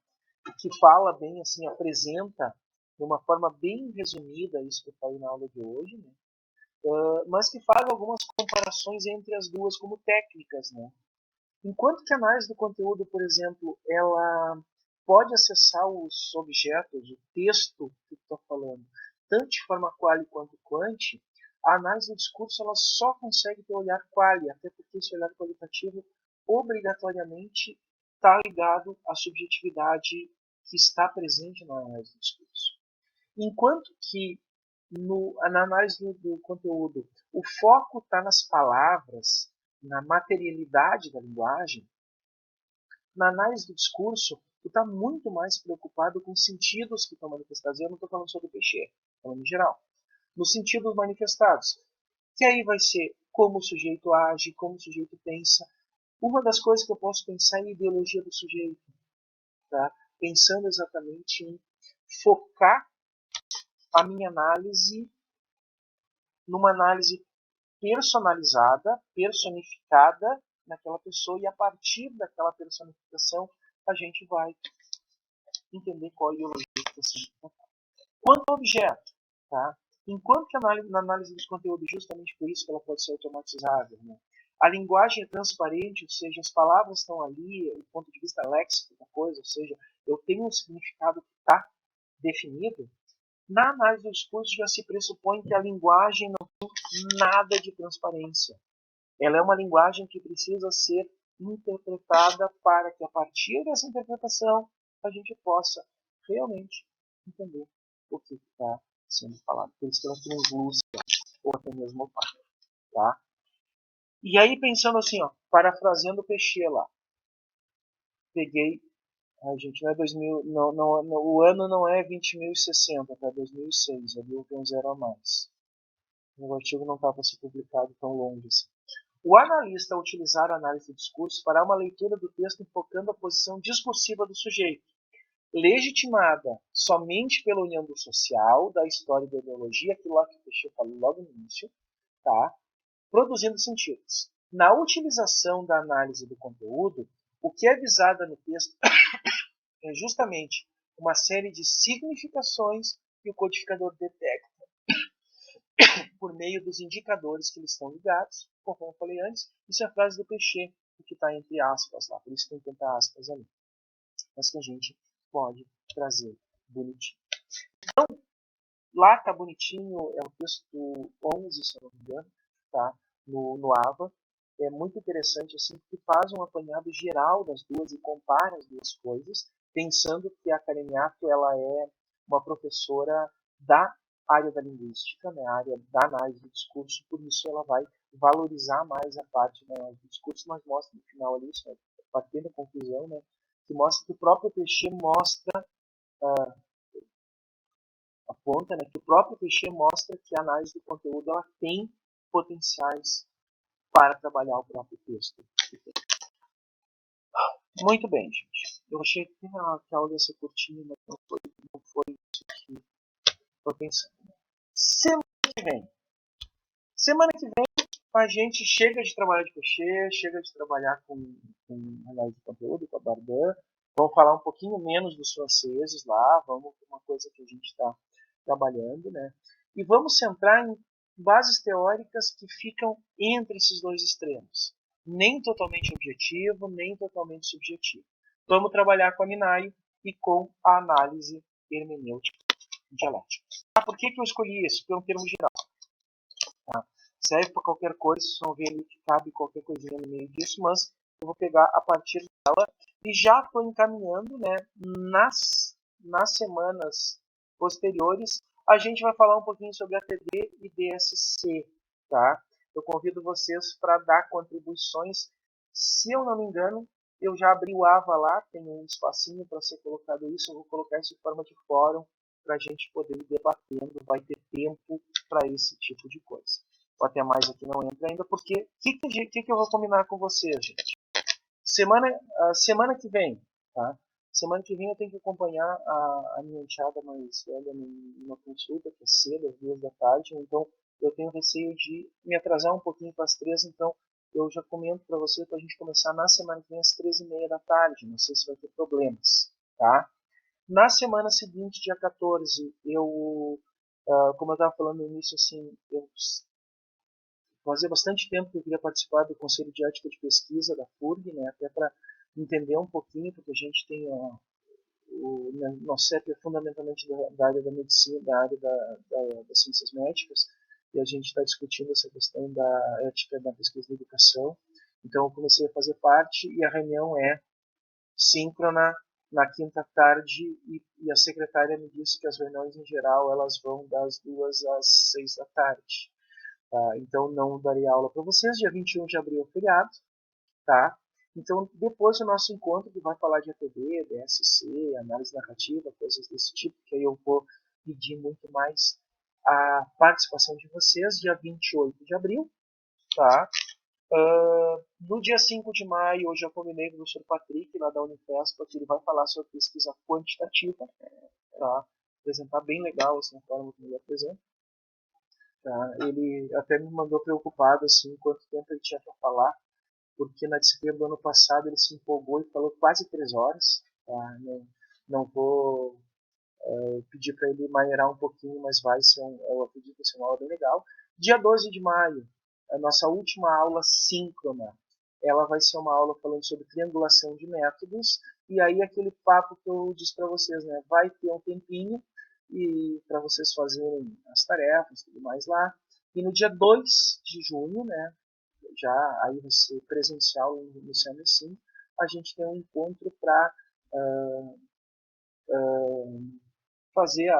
Que fala bem, assim, apresenta de uma forma bem resumida isso que eu falei na aula de hoje, né? Mas que faz algumas comparações entre as duas como técnicas, né? Enquanto que a análise do conteúdo, por exemplo, ela pode acessar os objetos, o texto que estou falando, tanto de forma quali quanto quanti, a análise do discurso ela só consegue ter olhar quali, até porque esse olhar qualitativo obrigatoriamente está ligado à subjetividade que está presente na análise do discurso. Enquanto que na análise do conteúdo o foco está nas palavras, na materialidade da linguagem, na análise do discurso, tu está muito mais preocupado com os sentidos que estão manifestados. Eu não estou falando sobre o peixe, estou falando em geral. Nos sentidos manifestados. Que aí vai ser como o sujeito age, como o sujeito pensa. Uma das coisas que eu posso pensar é a ideologia do sujeito. Tá? Pensando exatamente em focar a minha análise numa análise personalizada, personificada naquela pessoa, e a partir daquela personificação a gente vai entender qual a ideologia que está sendo tratada. Quanto ao objeto, tá? Enquanto que na análise dos conteúdos, justamente por isso que ela pode ser automatizada, né? A linguagem é transparente, ou seja, as palavras estão ali, do ponto de vista léxico da coisa, ou seja, eu tenho um significado que está definido. Na análise do discurso já se pressupõe que a linguagem não tem nada de transparência. Ela é uma linguagem que precisa ser interpretada para que, a partir dessa interpretação, a gente possa realmente entender o que está sendo falado. Por isso que ela é translúcida, ou até mesmo opaca. Tá? E aí, pensando assim, ó, parafraseando o Peixe lá, peguei. Gente, não é 2000, o ano não é 20.060, tá? 2006, ali houve um zero a mais. O artigo não estava se publicado tão longe assim. O analista utilizar a análise do discurso fará uma leitura do texto enfocando a posição discursiva do sujeito, legitimada somente pela união do social, da história e da ideologia, aquilo lá que o Peixe falou logo no início, tá? Produzindo sentidos. Na utilização da análise do conteúdo, o que é visado no texto é justamente uma série de significações que o codificador detecta por meio dos indicadores que eles estão ligados, como eu falei antes. Isso é a frase do Peixe, que está entre aspas lá, por isso tem tanta aspas ali. Mas que a gente pode trazer bonitinho. Então, lá está bonitinho, é o texto 11, se eu não me engano, tá? no AVA. É muito interessante, assim, porque faz um apanhado geral das duas e compara as duas coisas, pensando que a Cariniato ela é uma professora da área da linguística, né, a área da análise do discurso, por isso ela vai valorizar mais a parte da análise do discurso, mas mostra no final ali, isso é partindo da conclusão, né, que mostra que o próprio Peixe mostra, aponta, né, que o próprio Peixe mostra que a análise do conteúdo ela tem potenciais para trabalhar o próprio texto. Muito bem, gente. Eu achei que a aula ia ser curtinha, mas não foi isso que estou pensando. Semana que vem a gente chega de trabalhar de Peixe, chega de trabalhar com análise de conteúdo, com a Bardan. Vamos falar um pouquinho menos dos franceses lá, vamos para uma coisa que a gente está trabalhando, né? E vamos centrar em bases teóricas que ficam entre esses dois extremos. Nem totalmente objetivo, nem totalmente subjetivo. Vamos trabalhar com a Minayo e com a análise hermenêutica dialética. Por que eu escolhi isso? Porque é um termo geral. Tá? Serve para qualquer coisa, vocês vão ver ali que cabe qualquer coisinha no meio disso, mas eu vou pegar a partir dela e já estou encaminhando, né, nas semanas posteriores, a gente vai falar um pouquinho sobre ATD e DSC, tá? Eu convido vocês para dar contribuições. Se eu não me engano, eu já abri o AVA lá, tem um espacinho para ser colocado isso, eu vou colocar isso em forma de fórum para a gente poder ir debatendo, vai ter tempo para esse tipo de coisa. Ou até mais aqui não entra ainda, porque o que eu vou combinar com vocês, gente? Semana que vem, tá? Semana que vem eu tenho que acompanhar a minha enteada mais velha numa consulta, que é cedo, às 2 da tarde, então eu tenho receio de me atrasar um pouquinho para as 3, então eu já comento para você para a gente começar na semana que vem às 13h30 da tarde, não sei se vai ter problemas, tá? Na semana seguinte, dia 14, como eu estava falando no início, assim, eu fazia bastante tempo que eu queria participar do Conselho de Ética de Pesquisa da FURG, né, até para entender um pouquinho, porque a gente tem o nosso CEP é fundamentalmente da área da medicina, da área das ciências médicas, e a gente está discutindo essa questão da ética da pesquisa da educação. Então eu comecei a fazer parte e a reunião é síncrona na quinta tarde e a secretária me disse que as reuniões em geral elas vão das 2 às 6 da tarde. Tá? Então não darei aula para vocês. Dia 21 de abril é feriado. Tá? Então depois do nosso encontro que vai falar de APD, DSC, análise narrativa, coisas desse tipo, que aí eu vou pedir muito mais a participação de vocês, dia 28 de abril. Tá? No dia 5 de maio, hoje eu combinei com o professor Patrick, lá da Unifesp, que ele vai falar sobre pesquisa quantitativa, tá? Apresentar bem legal assim, a forma como ele apresenta. Tá? Ele até me mandou preocupado assim, quanto tempo ele tinha para falar, porque na disciplina do ano passado ele se empolgou e falou quase 3 horas. Tá? Não vou pedir para ele maneirar um pouquinho, mas eu acredito que vai ser uma aula bem legal. Dia 12 de maio, a nossa última aula síncrona, ela vai ser uma aula falando sobre triangulação de métodos, e aí aquele papo que eu disse para vocês, né, vai ter um tempinho e para vocês fazerem as tarefas e tudo mais lá. E no dia 2 de junho, né, já aí vai ser presencial iniciando assim, a gente tem um encontro para fazer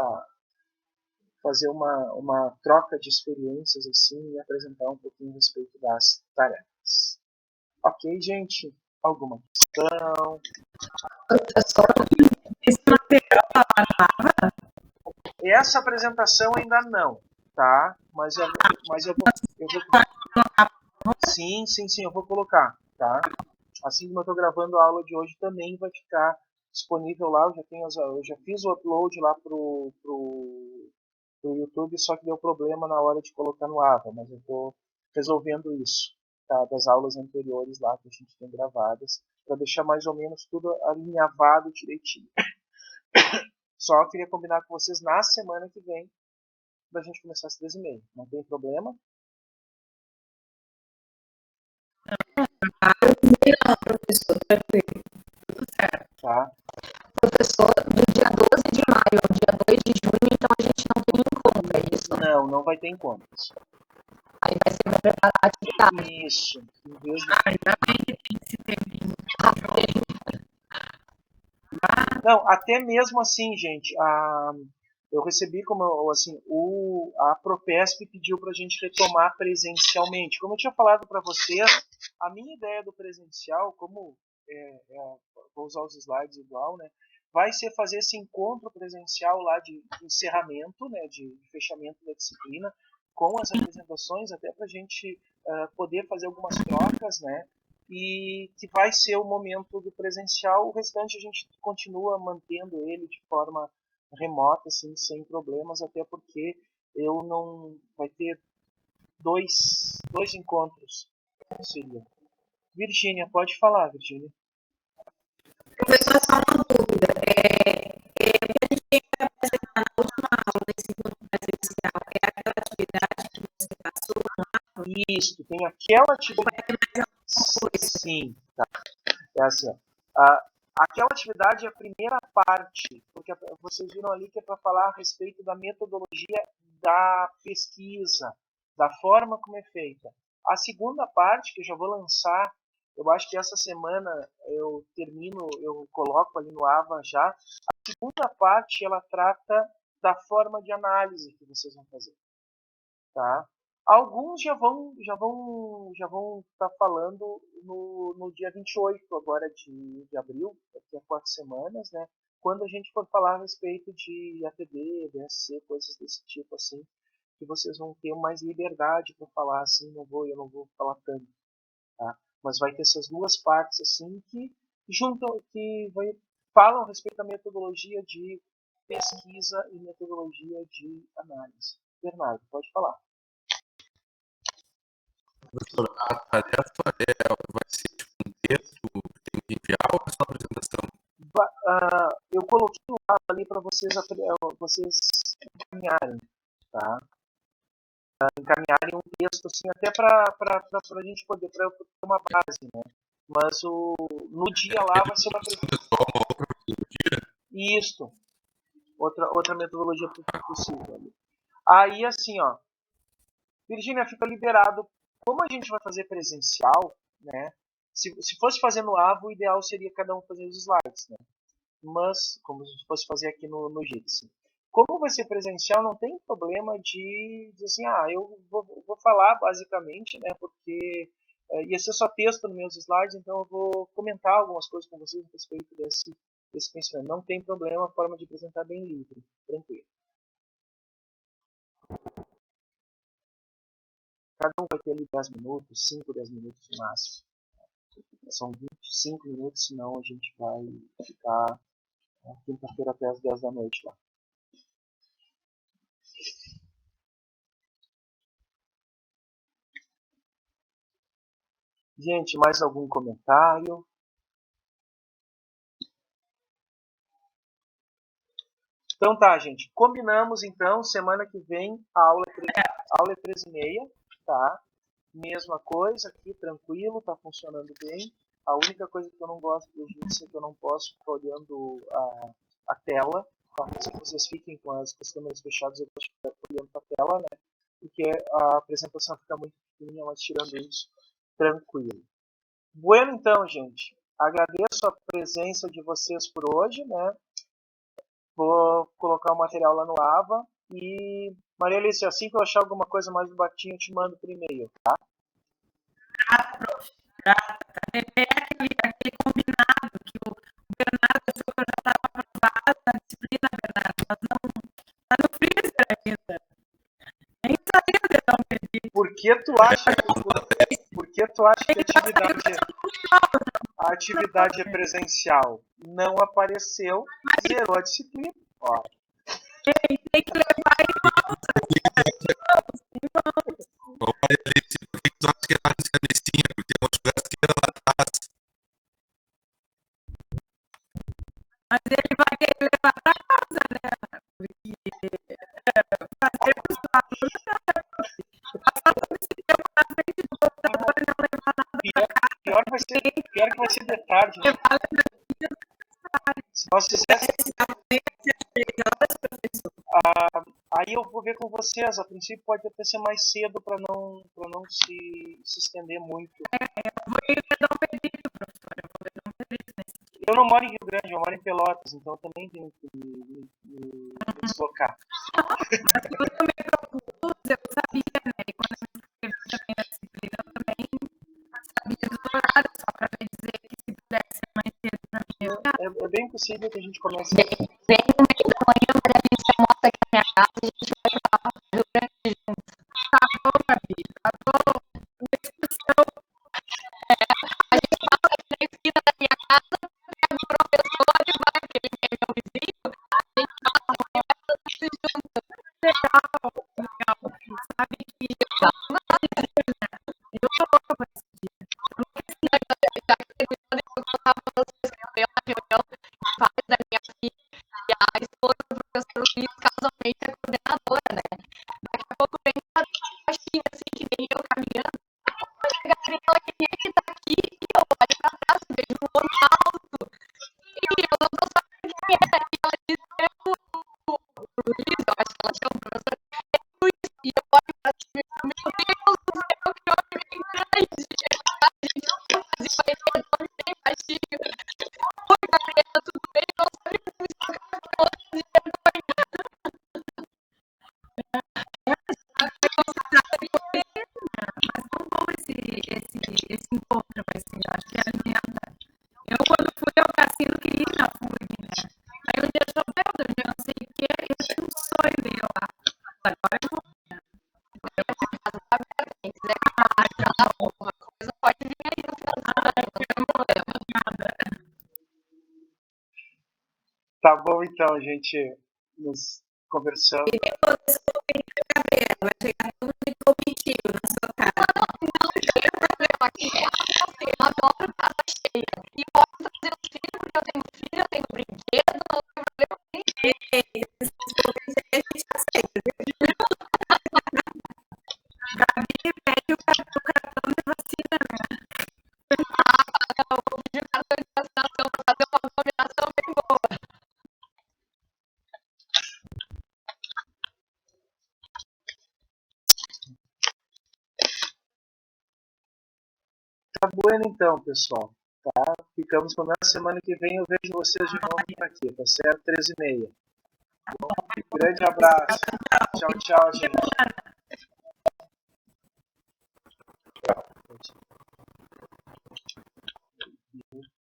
uma troca de experiências assim e apresentar um pouquinho a respeito das tarefas. Ok, gente? Alguma questão? Esse material tá lá. Essa apresentação ainda não, tá? Mas eu vou sim, eu vou colocar, tá? Assim como eu estou gravando a aula de hoje também vai ficar disponível lá. Eu já fiz o upload lá pro YouTube, só que deu problema na hora de colocar no AVA, mas eu estou resolvendo isso, tá? Das aulas anteriores lá que a gente tem gravadas, para deixar mais ou menos tudo alinhavado direitinho. Só queria combinar com vocês na semana que vem, para a gente começar às 13h30. Não tem problema? Não, professor, tranquilo. Tudo certo. Tá. Professor, do dia 12 de maio ao dia 2 de junho, então a gente não tem encontro, é isso? Não vai ter encontros. Aí vai ser uma preparatividade. Isso. Ainda bem que tem esse tempinho. Não, até mesmo assim, gente, eu recebi a Propesp pediu para a gente retomar presencialmente. Como eu tinha falado para vocês, a minha ideia do presencial, como vou usar os slides igual, né, vai ser fazer esse encontro presencial lá de encerramento, né, de fechamento da disciplina, com as apresentações, até para a gente poder fazer algumas trocas, né, e que vai ser o momento do presencial. O restante a gente continua mantendo ele de forma remota, assim, sem problemas, até porque eu não vai ter dois encontros. Seria. Virgínia, pode falar, Virgínia. Professor, só uma dúvida. O que a gente tem que apresentar na última aula desse encontro presencial é aquela atividade que você passou lá? Isso, tem aquela atividade. Vai ter mais alguma coisa? Sim, tá. É assim, ó. Aquela atividade é a primeira parte, porque vocês viram ali que é para falar a respeito da metodologia da pesquisa, da forma como é feita. A segunda parte, que eu já vou lançar, eu acho que essa semana eu coloco ali no AVA já. A segunda parte, ela trata da forma de análise que vocês vão fazer. Tá? Alguns já vão estar falando no dia 28 agora de abril, daqui a 4 semanas, né? quando a gente for falar a respeito de ATD, DSC, coisas desse tipo, assim, que vocês vão ter mais liberdade para falar, assim, eu não vou falar tanto, tá? Mas vai ter essas duas partes, assim, que juntam, falam a respeito da metodologia de pesquisa e metodologia de análise. Bernardo, pode falar. Professor, a tarefa vai ser tipo um texto que tem que enviar ou é só apresentação? Eu coloquei um lado ali para vocês encaminharem, tá? Encaminharem um texto, assim, até para a gente poder, para eu ter uma base, né? Mas no dia lá vai ser uma outra metodologia? Isso. Outra metodologia possível ali. Aí, assim, ó. Virgínia, fica liberado. Como a gente vai fazer presencial, né? Se fosse fazer no AVO, o ideal seria cada um fazer os slides, né? Mas, como se fosse fazer aqui no Jitsi. Como vai ser presencial, não tem problema de dizer assim, eu vou falar basicamente, né? Porque ia ser só texto nos meus slides, então eu vou comentar algumas coisas com vocês a respeito desse pensamento. Não tem problema, a forma de apresentar bem livre, tranquilo. Cada um vai ter ali 10 minutos, 5, 10 minutos no máximo. São 25 minutos, senão a gente vai ficar quinta-feira até as 10 da noite lá. Gente, mais algum comentário? Então tá, gente. Combinamos, então, semana que vem, a aula é 13h30, tá? Mesma coisa aqui, tranquilo, tá funcionando bem. A única coisa que eu não gosto do Jitsi é que eu não posso ficar olhando a tela. Se vocês fiquem com as câmeras fechadas, eu posso ficar olhando para a tela, né? Porque a apresentação fica muito pequenininha, mas tirando isso, tranquilo. Bueno, então, gente. Agradeço a presença de vocês por hoje, né? Vou colocar o material lá no AVA. E, Maria Alice, assim que eu achar alguma coisa mais do Batinho, eu te mando por e-mail, tá? Prof. É aquele combinado que o Bernardo achou que eu já estava aprovado na disciplina, Bernardo, mas não está no freezer ainda. Nem saiu de tão pedido. Por que tu acha que a atividade é presencial? Não apareceu, zerou a disciplina. Ó. Tem que levar em mãos. Ô, Maria Alice, por que tu acha que é mais cabecinha? Porque tem uma churrasqueira lá atrás. Mas ele vai querer levar para casa, né? Porque fazer os alunos passar todo esse tempo na frente do computador e não levar nada para casa. Pior que vai ser de tarde, né? Se nós fizéssemos... Aí eu vou ver com vocês. A princípio pode até ser mais cedo para não se estender muito. Eu vou ir dar um pedido, professor. Eu vou dar um pedido nesse dia. Eu não moro em Rio Grande, eu moro em Pelotas, então eu também tenho que me deslocar. Mas quando eu me propus, eu sabia, né? E quando eu me inscrevi também na disciplina, eu também sabia dos horários, só para me dizer que se pudesse ser mais cedo para mim. É bem possível que a gente comece... Bem no meio da manhã, a gente almoça aqui na minha casa e a gente vai para Rio Grande junto. Tá bom, Gabi, tá bom. Discussão. A gente passa aqui na esquina da minha casa, pega o professor e vai, porque ele é meu vizinho, a gente passa a manhã e vai tudo junto. Legal. Sabe que eu tô louca por esse dia. Já que terminou de contar para vocês que foi uma reunião de pais da minha filha e a esposa do professor Luiz, casualmente, é coordenadora, né? Daqui a pouco vem uma baixinha, assim, que nem eu caminhando. Olha, Gabriela, quem é que tá aqui? E eu olho pra trás e vejo um homem alto. E eu não tô sabendo quem é. E ela disse, é o Luiz, eu acho que ela chama o professor, é o Luiz. E eu olho pra cima e digo, meu Deus do céu, que homem bem grande. A gente fazia uma ideia de homem bem baixinho. Oi, Gabriela, tudo bem? Eu não sabia que você estava falando de vergonha. Mas não bom esse encontro, vai ser, eu acho que alimenta. Eu, quando fui ao cassino, queria ir na FURG, né? Aí Tá bom, então, a gente nos conversando. E depois Gabriel, vai chegar tudo de comitiva na sua casa. Não tem problema. Aqui em casa assim, eu adoro casa cheia. E posso trazer os filhos, porque eu tenho filho, eu tenho brinquedo, não tem problema nenhum. A gente aceita. Gabi pede o cartão de vacina, né? Eu vou pedir o cartão de vacinação para fazer uma combinação bem boa. Tá bueno, então, pessoal. Tá? Ficamos com a semana que vem. Eu vejo vocês de novo por aqui, tá certo? 13h30. Grande abraço. Tchau, tchau, gente. Tchau.